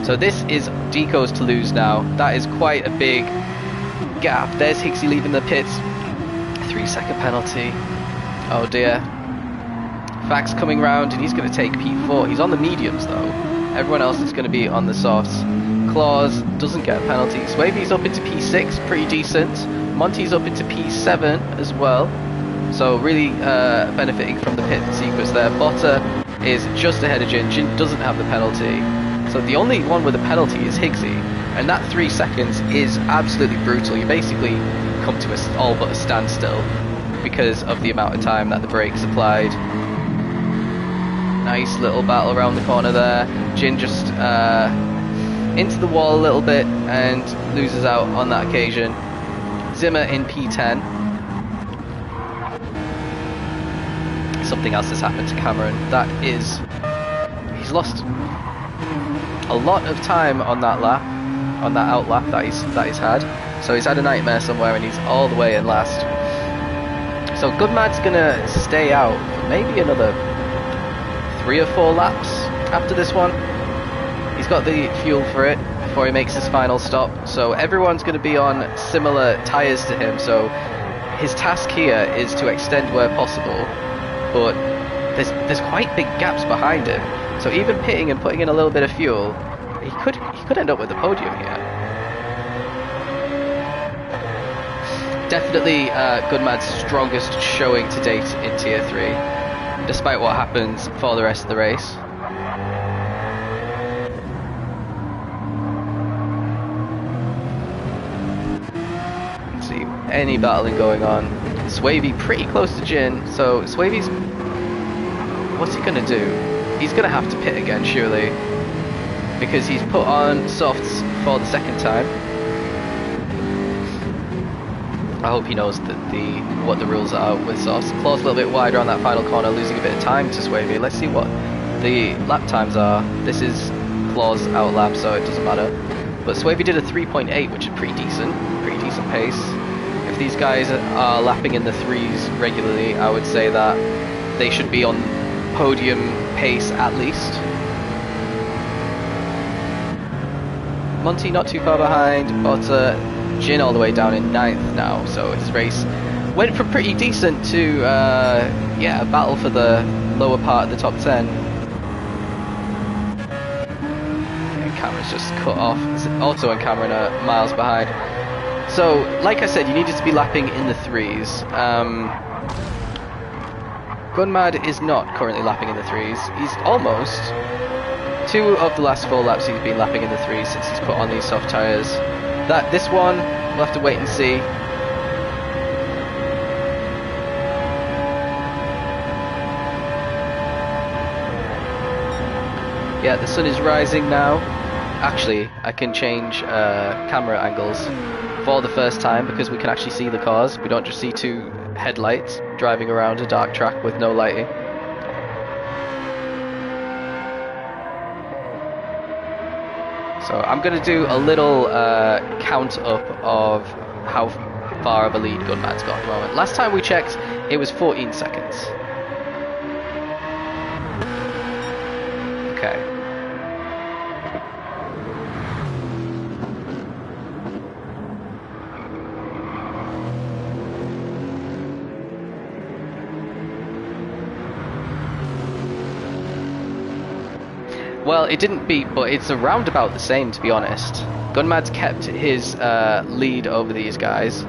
So this is Deco's to lose now. That is quite a big gap. There's Higgsy leaving the pits. 3-second penalty. Oh dear. Fax coming round and he's going to take P4. He's on the mediums though. Everyone else is going to be on the softs. Claus doesn't get a penalty. Swaby's up into P6, pretty decent. Monty's up into P7 as well, so really benefiting from the pit sequence there. Botta is just ahead of Jin. Jin doesn't have the penalty, so the only one with a penalty is Higgsy, and that 3 seconds is absolutely brutal. You basically come to all but a standstill because of the amount of time that the brakes applied. Nice little battle around the corner there. Jin just into the wall a little bit and loses out on that occasion. Zimmer in P10. Something else has happened to Cameron. That is, he's lost a lot of time on that lap, on that out lap that he's had. So he's had a nightmare somewhere and he's all the way in last. So Goodmad's gonna stay out for maybe another 3 or 4 laps after this one. He's got the fuel for it before he makes his final stop. So everyone's going to be on similar tyres to him. So his task here is to extend where possible, but there's quite big gaps behind him. So even pitting and putting in a little bit of fuel, he could end up with the podium here. Definitely Goodmad's strongest showing to date in Tier 3, despite what happens for the rest of the race. Any battling going on. Swavey pretty close to Jin, so Swavey's... what's he gonna do? He's gonna have to pit again, surely, because he's put on softs for the 2nd time. I hope he knows that what the rules are with softs. Claw's a little bit wider on that final corner, losing a bit of time to Swavey. Let's see what the lap times are. This is Claw's out lap, so it doesn't matter. But Swavey did a 3.8, which is pretty decent pace. If these guys are lapping in the 3s regularly, I would say that they should be on podium pace at least. Monty not too far behind, but Jin all the way down in 9th now, so his race went from pretty decent to yeah, a battle for the lower part of the top 10. Yeah, Cameron's just cut off. Auto and Cameron are miles behind. So, like I said, you needed to be lapping in the 3s. Gunmad is not currently lapping in the 3s. He's almost. 2 of the last 4 laps he's been lapping in the 3s since he's put on these soft tyres. This one, we'll have to wait and see. Yeah, the sun is rising now. Actually, I can change camera angles for the first time because we can actually see the cars. We don't just see 2 headlights driving around a dark track with no lighting. So I'm going to do a little count up of how far of a lead Gunmad's got at the moment. Last time we checked, it was 14 seconds. Okay. Well, it didn't beat, but it's around about the same, to be honest. Gunmad's kept his lead over these guys,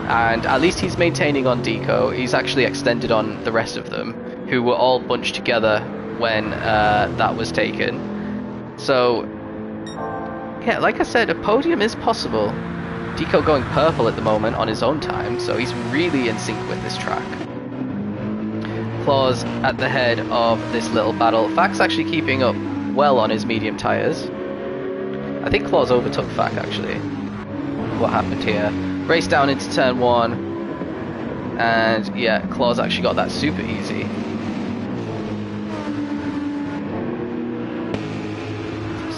and at least he's maintaining on Deco. He's actually extended on the rest of them, who were all bunched together when that was taken. So, yeah, like I said, a podium is possible. Deco going purple at the moment on his own time, so he's really in sync with this track. Claw's at the head of this little battle. Fac's actually keeping up well on his medium tyres. I think Claw's overtook Fac actually. What happened here? Race down into turn 1, and yeah, Claw's actually got that super easy.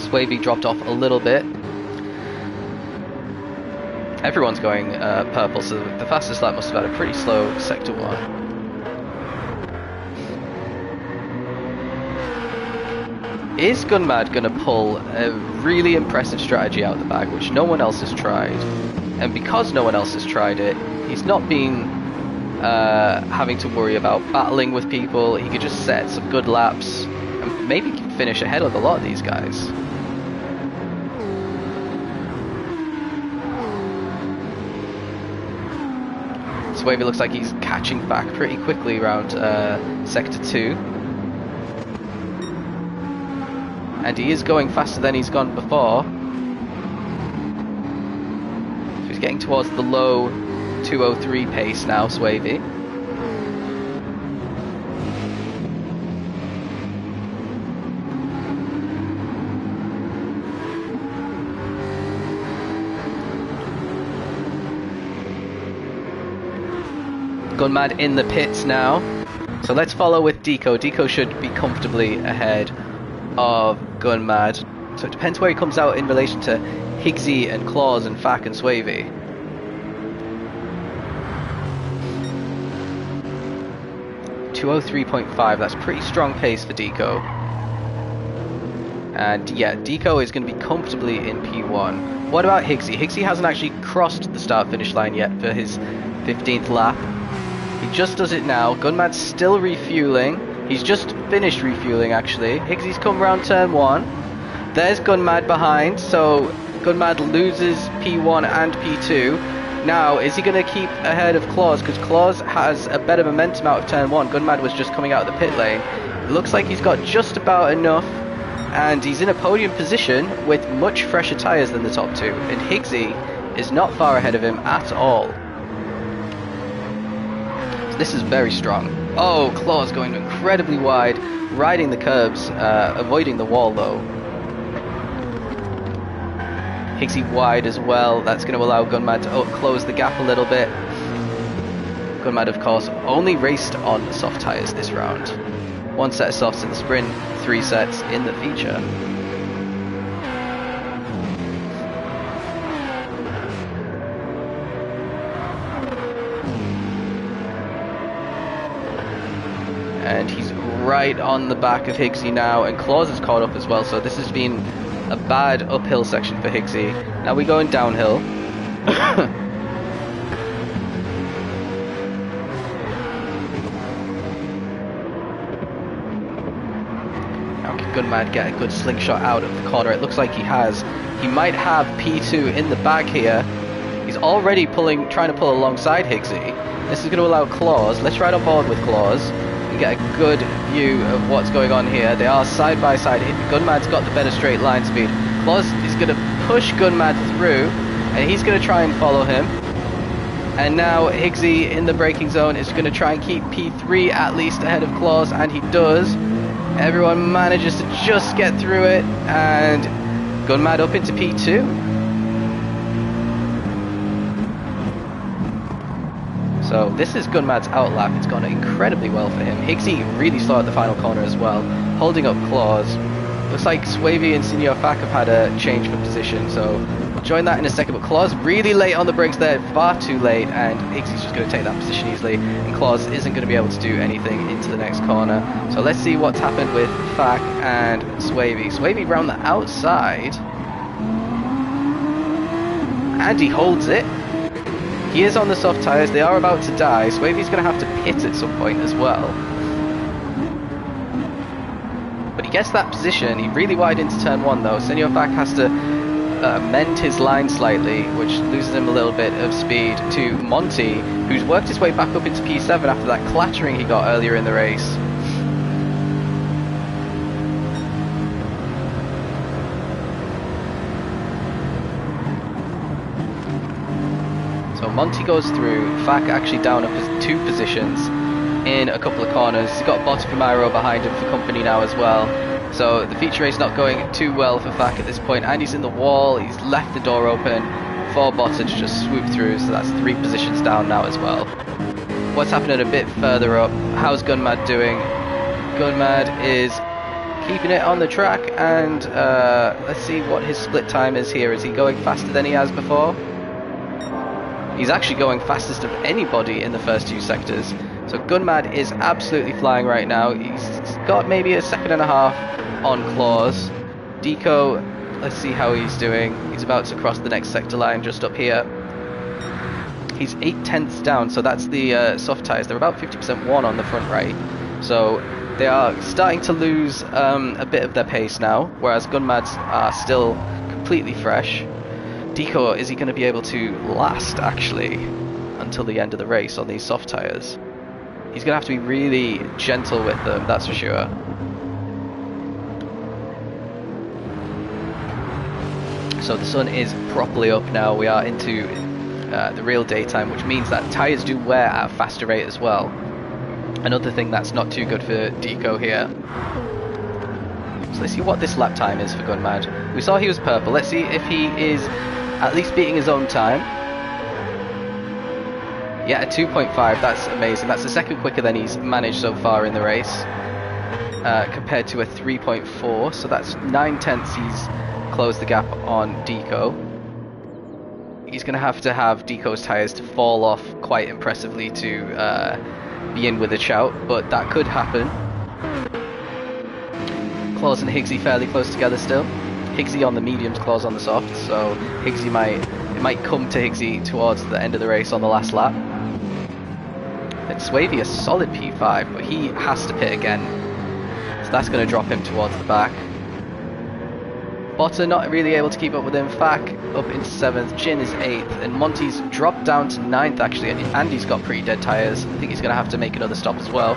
Swavey dropped off a little bit. Everyone's going purple, so the fastest lap must have had a pretty slow sector 1. Is Gunmad going to pull a really impressive strategy out of the bag, which no one else has tried? And because no one else has tried it, he's not been having to worry about battling with people. He could just set some good laps and maybe finish ahead of a lot of these guys. Swavey looks like he's catching back pretty quickly around Sector 2. And he is going faster than he's gone before. So he's getting towards the low 203 pace now, Swavey. Gunmad in the pits now. So let's follow with Deco. Deco should be comfortably ahead of Gunmad. So it depends where he comes out in relation to Higgsy and Claus and Fack and Swavey. .203.5, that's pretty strong pace for Deco. And yeah, Deco is going to be comfortably in P1. What about Higgsy? Higgsy hasn't actually crossed the start finish line yet for his 15th lap. He just does it now. Gunmad's still refueling. He's just finished refueling actually. Higgsy's come around turn 1. There's Gunmad behind, so Gunmad loses P1 and P2. Now, is he going to keep ahead of Claus? Because Claus has a better momentum out of turn 1. Gunmad was just coming out of the pit lane. It looks like he's got just about enough, and he's in a podium position with much fresher tyres than the top two. And Higgsy is not far ahead of him at all. This is very strong. Oh, Claus going incredibly wide, riding the curbs, avoiding the wall though. Higgsy wide as well. That's going to allow Gunmad to close the gap a little bit. Gunmad, of course, only raced on soft tyres this round. 1 set of softs in the sprint, 3 sets in the feature. And he's right on the back of Higgsy now, and Claus is caught up as well, so this has been a bad uphill section for Higgsy. Now we're going downhill. Now can Gunmad get a good slingshot out of the corner? It looks like he has. He might have P2 in the bag here. He's already trying to pull alongside Higgsy. This is going to allow Claus. Let's ride on board with Claus and get a good view of what's going on here. They are side by side. Gunmad's got the better straight line speed. Claus is going to push Gunmad through, and he's going to try and follow him. And now Higgsy in the braking zone is going to try and keep P3 at least ahead of Claus, and he does. Everyone manages to just get through it, and Gunmad up into P2. So this is Gunmad's outlap. It's gone incredibly well for him. Higgsy really slow at the final corner as well, holding up Claus. Looks like Swavey and Senior Fack have had a change for position, so we'll join that in a second. But Claus really late on the brakes there, far too late, and Higgsy's just going to take that position easily, and Claus isn't going to be able to do anything into the next corner. So let's see what's happened with Fack and Swavey. Swavey round the outside, and he holds it. He is on the soft tyres, they are about to die. Swavey's going to have to pit at some point as well. But he gets that position, he really wide into turn 1 though. Senior Fack has to mend his line slightly, which loses him a little bit of speed to Monty, who's worked his way back up into P7 after that clattering he got earlier in the race. So Monty goes through, Fack actually down up 2 positions in a couple of corners. He's got Bot from Aero behind him for company now as well. So the feature race not going too well for Fack at this point, and he's in the wall, he's left the door open for Bot to just swoop through, so that's 3 positions down now as well. What's happening a bit further up? How's Gunmad doing? Gunmad is keeping it on the track, and let's see what his split time is here. Is he going faster than he has before? He's actually going fastest of anybody in the first 2 sectors. So Gunmad is absolutely flying right now. He's got maybe a second and a half on Claus. Deco, let's see how he's doing. He's about to cross the next sector line just up here. He's 8/10ths down, so that's the soft tyres. They're about 50% one on the front right. So they are starting to lose a bit of their pace now, whereas Gunmad's are still completely fresh. Deco, is he going to be able to last actually until the end of the race on these soft tyres. He's going to have to be really gentle with them, that's for sure. So the sun is properly up now. We are into the real daytime, which means that tyres do wear at a faster rate as well. Another thing that's not too good for Deco here. So let's see what this lap time is for Gunmad. We saw he was purple. Let's see if he is at least beating his own time. Yeah, a 2.5. That's amazing. That's the second quicker than he's managed so far in the race, compared to a 3.4. So that's 9/10 he's closed the gap on Deco. He's going to have Deco's tyres to fall off quite impressively to be in with a shout, but that could happen. Claus and Higgsy fairly close together still. Higgsy on the mediums, Claus on the softs, so Higgsy might come to Higgsy towards the end of the race on the last lap. Then Swavey a solid P5, but he has to pit again, so that's going to drop him towards the back. Botta not really able to keep up with him. Fack up into 7th, Jin is 8th, and Monty's dropped down to 9th actually, and Andy's got pretty dead tyres. I think he's going to have to make another stop as well.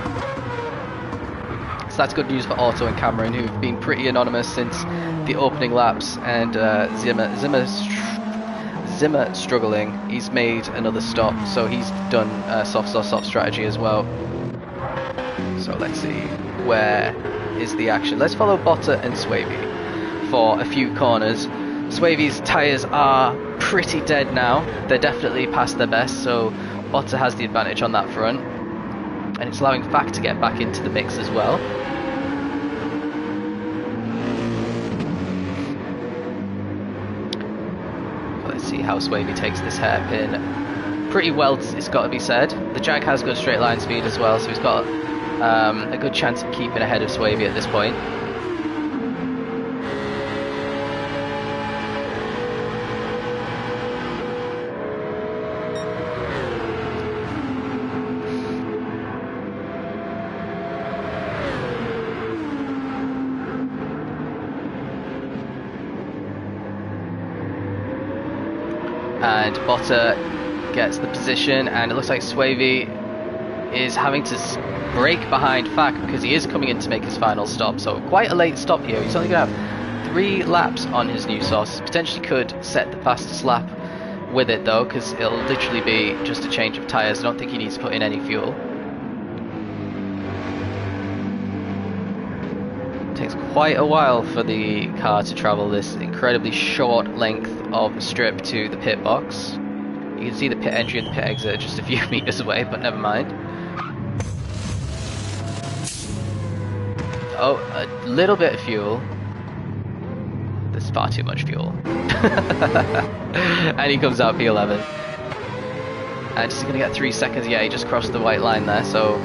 So that's good news for Otto and Cameron, who've been pretty anonymous since the opening laps, and Zimmer struggling. He's made another stop, so he's done soft strategy as well. So let's see, where is the action? Let's follow Botta and Swavey for a few corners. Swavey's tyres are pretty dead now. They're definitely past their best, so Botta has the advantage on that front. And it's allowing Fack to get back into the mix as well. Let's see how Swavey takes this hairpin. Pretty well, it's got to be said. The Jag has good straight line speed as well, so he's got a good chance of keeping ahead of Swavey at this point. And Botta gets the position, and it looks like Swavey is having to brake behind Fack because he is coming in to make his final stop. So quite a late stop here. He's only going to have 3 laps on his new sauce. Potentially could set the fastest lap with it though, because it'll literally be just a change of tyres. I don't think he needs to put in any fuel. It takes quite a while for the car to travel this incredibly short length of strip to the pit box. You can see the pit entry and the pit exit just a few meters away, but never mind. Oh, a little bit of fuel. There's far too much fuel. And he comes out P11. And he's going to get 3 seconds. Yeah, he just crossed the white line there, so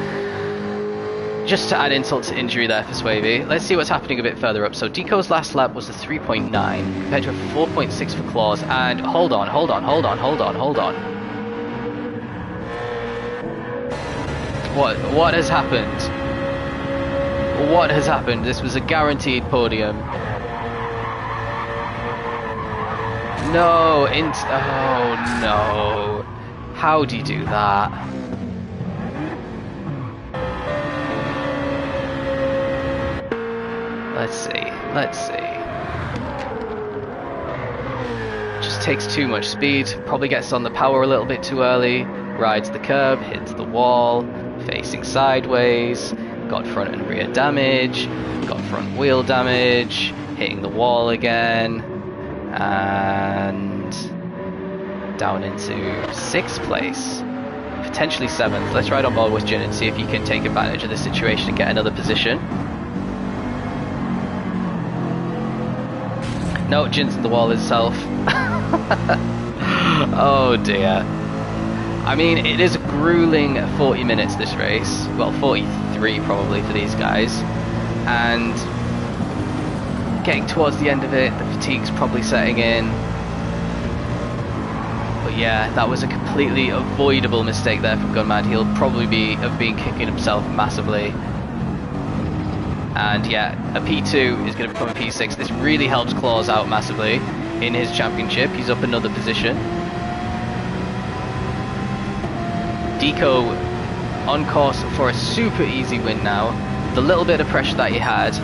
just to add insult to injury there for Swavey. Let's see what's happening a bit further up. So Deco's last lap was a 3.9 compared to a 4.6 for Claus. And hold on. What has happened? What has happened? This was a guaranteed podium. No, oh no. How'd you do that? Let's see. Just takes too much speed, probably gets on the power a little bit too early, rides the curb, hits the wall, facing sideways, got front and rear damage, got front wheel damage, hitting the wall again, and down into 6th place, potentially 7th. Let's ride on board with Jin and see if he can take advantage of the situation and get another position. No, Jin's in the wall itself. Oh dear. I mean, it is a grueling 40 minutes this race. Well, 43 probably for these guys. And getting towards the end of it, the fatigue's probably setting in. But yeah, that was a completely avoidable mistake there from Gunmad. He'll probably have been kicking himself massively. And yeah, a P2 is going to become a P6. This really helps Claus out massively in his championship. He's up another position. Deco on course for a super easy win now. The little bit of pressure that he had,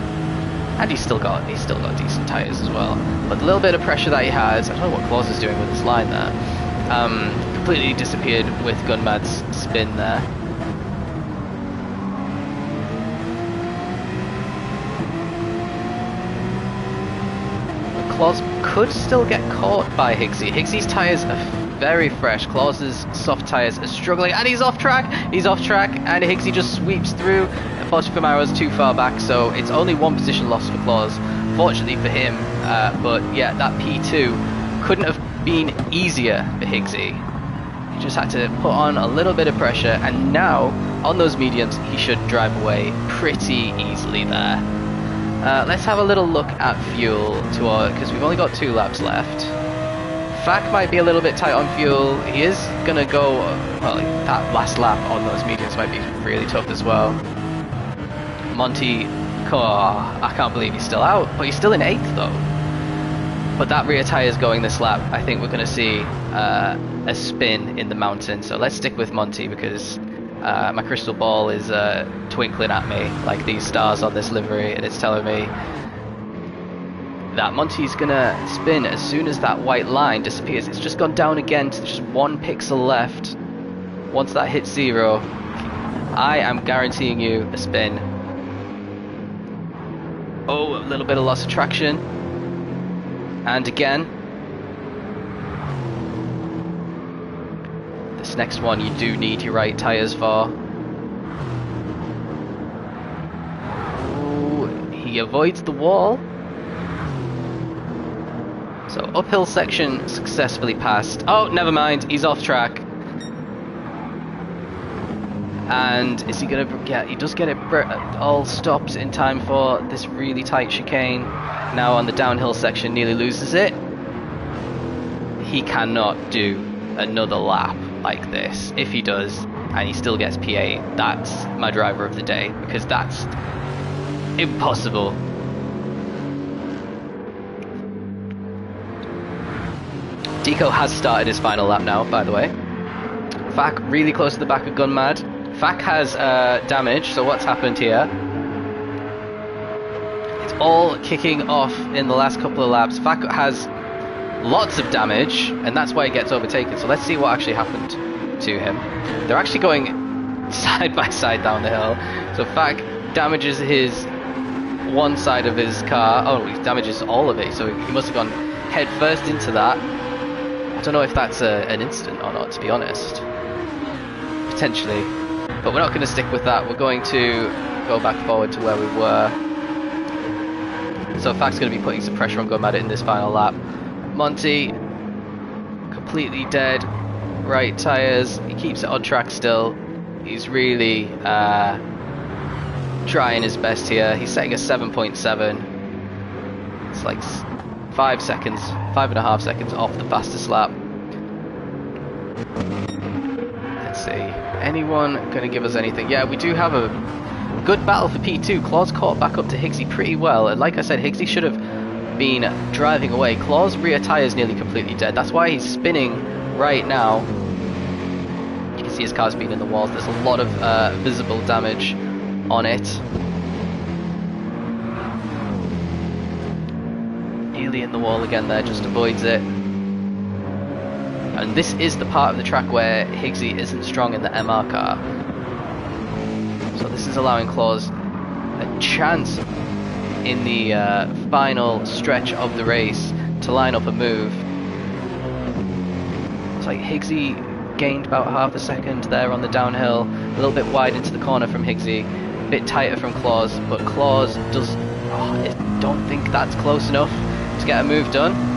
and he's still got decent tyres as well. But the little bit of pressure that he has, I don't know what Claus is doing with his line there. Completely disappeared with Gunmad's spin there. Claus could still get caught by Higgsy. Higgsy's tyres are very fresh. Claus's soft tyres are struggling, and he's off track. He's off track, and Higgsy just sweeps through. Unfortunately for Maro's too far back, so it's only one position lost for Claus. Fortunately for him, but yeah, that P2 couldn't have been easier for Higgsy. He just had to put on a little bit of pressure, and now on those mediums he should drive away pretty easily there. Let's have a little look at fuel because we've only got 2 laps left. Fac might be a little bit tight on fuel. He is gonna go, well, that last lap on those mediums might be really tough as well. Monty, I can't believe he's still out, but he's still in 8th though. But that rear tyre is going this lap. I think we're gonna see a spin in the mountain. So let's stick with Monty because my crystal ball is twinkling at me like these stars on this livery, and it's telling me that Monty's gonna spin as soon as that white line disappears. It's just gone down again to just 1 pixel left. Once that hits 0, I am guaranteeing you a spin. Oh, a little bit of loss of traction. And again. This next one you do need your right tyres for. Ooh, he avoids the wall. So uphill section successfully passed. Oh, never mind, he's off track. And is he gonna get? He does get it all stopped in time for this really tight chicane. Now on the downhill section, nearly loses it. He cannot do another lap like this. If he does, and he still gets P8, that's my driver of the day, because that's impossible. Deco has started his final lap now, by the way. Fac really close to the back of Gunmad. Fac has damage, so what's happened here? It's all kicking off in the last couple of laps. Fac has lots of damage, and that's why he gets overtaken. So let's see what actually happened to him. They're actually going side by side down the hill. So Fac damages his one side of his car. Oh, he damages all of it. So he must have gone head first into that. I don't know if that's an incident or not, to be honest. Potentially. But we're not going to stick with that. We're going to go back forward to where we were. So Fac's going to be putting some pressure on Gunmad in this final lap. Monty, completely dead. Right tyres. He keeps it on track still. He's really trying his best here. He's setting a 7.7. It's like 5 seconds, 5.5 seconds off the fastest lap. Let's see. Anyone going to give us anything? Yeah, we do have a good battle for P2. Claus caught back up to Higgsy pretty well. And like I said, Higgsy should have been driving away. Claus' rear tyre is nearly completely dead. That's why he's spinning right now. You can see his car's been in the walls. There's a lot of visible damage on it. Nearly in the wall again there, just avoids it. And this is the part of the track where Higgsy isn't strong in the MR car. So this is allowing Claus a chance in the final stretch of the race to line up a move. It's like Higgsy gained about half a second there on the downhill, a little bit wide into the corner from Higgsy, a bit tighter from Claus, but Claus does, I don't think that's close enough to get a move done.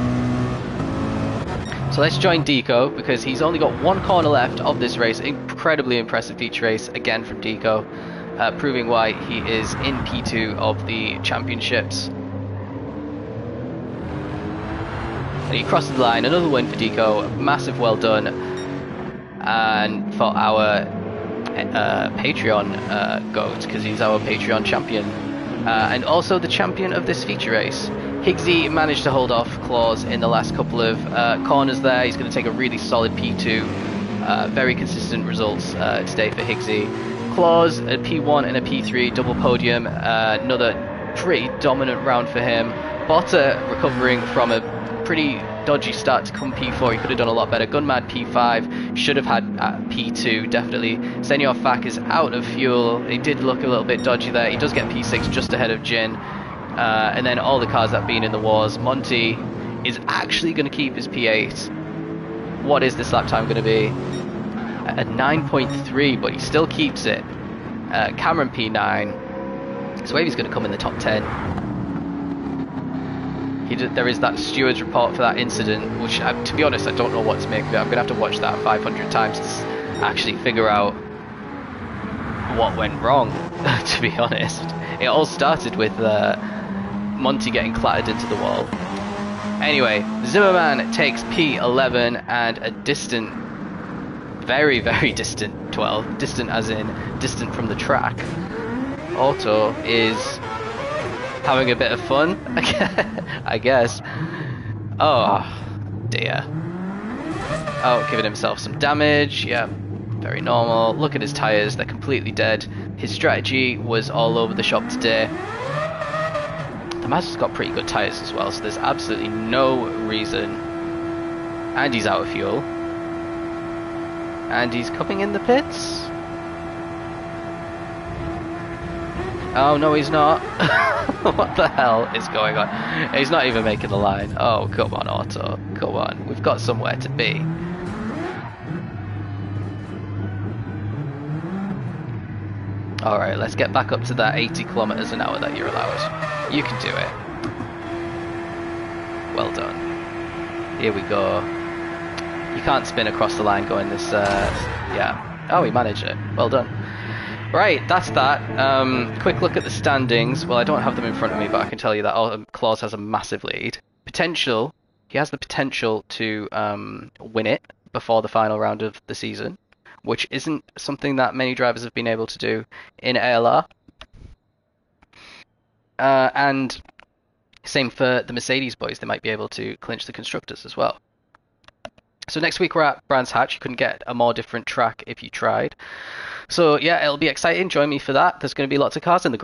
So let's join Deco, because he's only got 1 corner left of this race. Incredibly impressive feature race again from Deco, proving why he is in P2 of the championships. And he crosses the line, another win for Deco, massive well done. And for our Patreon GOAT, because he's our Patreon champion, and also the champion of this feature race. Higgsy managed to hold off Claus in the last couple of corners there. He's going to take a really solid P2 Very consistent results today for Higgsy. Claus, a P1 and a P3 double podium. Another pretty dominant round for him. Botta recovering from a pretty dodgy start to come P4. He could have done a lot better. Gunmad P5, should have had P2 definitely. Senior Fak is out of fuel. He did look a little bit dodgy there. He does get P6 just ahead of Jin. And then all the cars that have been in the wars. Monty is actually going to keep his P8. What is this lap time going to be? A 9.3, but he still keeps it. Cameron P9. So Wavy's going to come in the top 10. There is that steward's report for that incident, which, to be honest, I don't know what to make of it. I'm going to have to watch that 500 times to actually figure out what went wrong, to be honest. It all started with Monty getting clattered into the wall. Anyway, Zimmerman takes P11 and a distant, very, very distant 12. Distant as in distant from the track. Otto is having a bit of fun, I guess. Oh, dear. Oh, giving himself some damage. Yeah, very normal. Look at his tyres, they're completely dead. His strategy was all over the shop today. The Mazda's got pretty good tyres as well, so there's absolutely no reason. And he's out of fuel. And he's coming in the pits. Oh, no, he's not. What the hell is going on? He's not even making the line. Oh, come on, Otto. Come on. We've got somewhere to be. Alright, let's get back up to that 80 kilometers an hour that you're allowed. You can do it. Well done. Here we go. You can't spin across the line going this, yeah. Oh, he managed it. Well done. Right, that's that. Quick look at the standings. Well, I don't have them in front of me, but I can tell you that Claus has a massive lead. He has the potential to win it before the final round of the season, which isn't something that many drivers have been able to do in ALR. And same for the Mercedes boys, they might be able to clinch the constructors as well. So next week we're at Brands Hatch. You couldn't get a more different track if you tried. So yeah, it'll be exciting. Join me for that. There's going to be lots of cars in the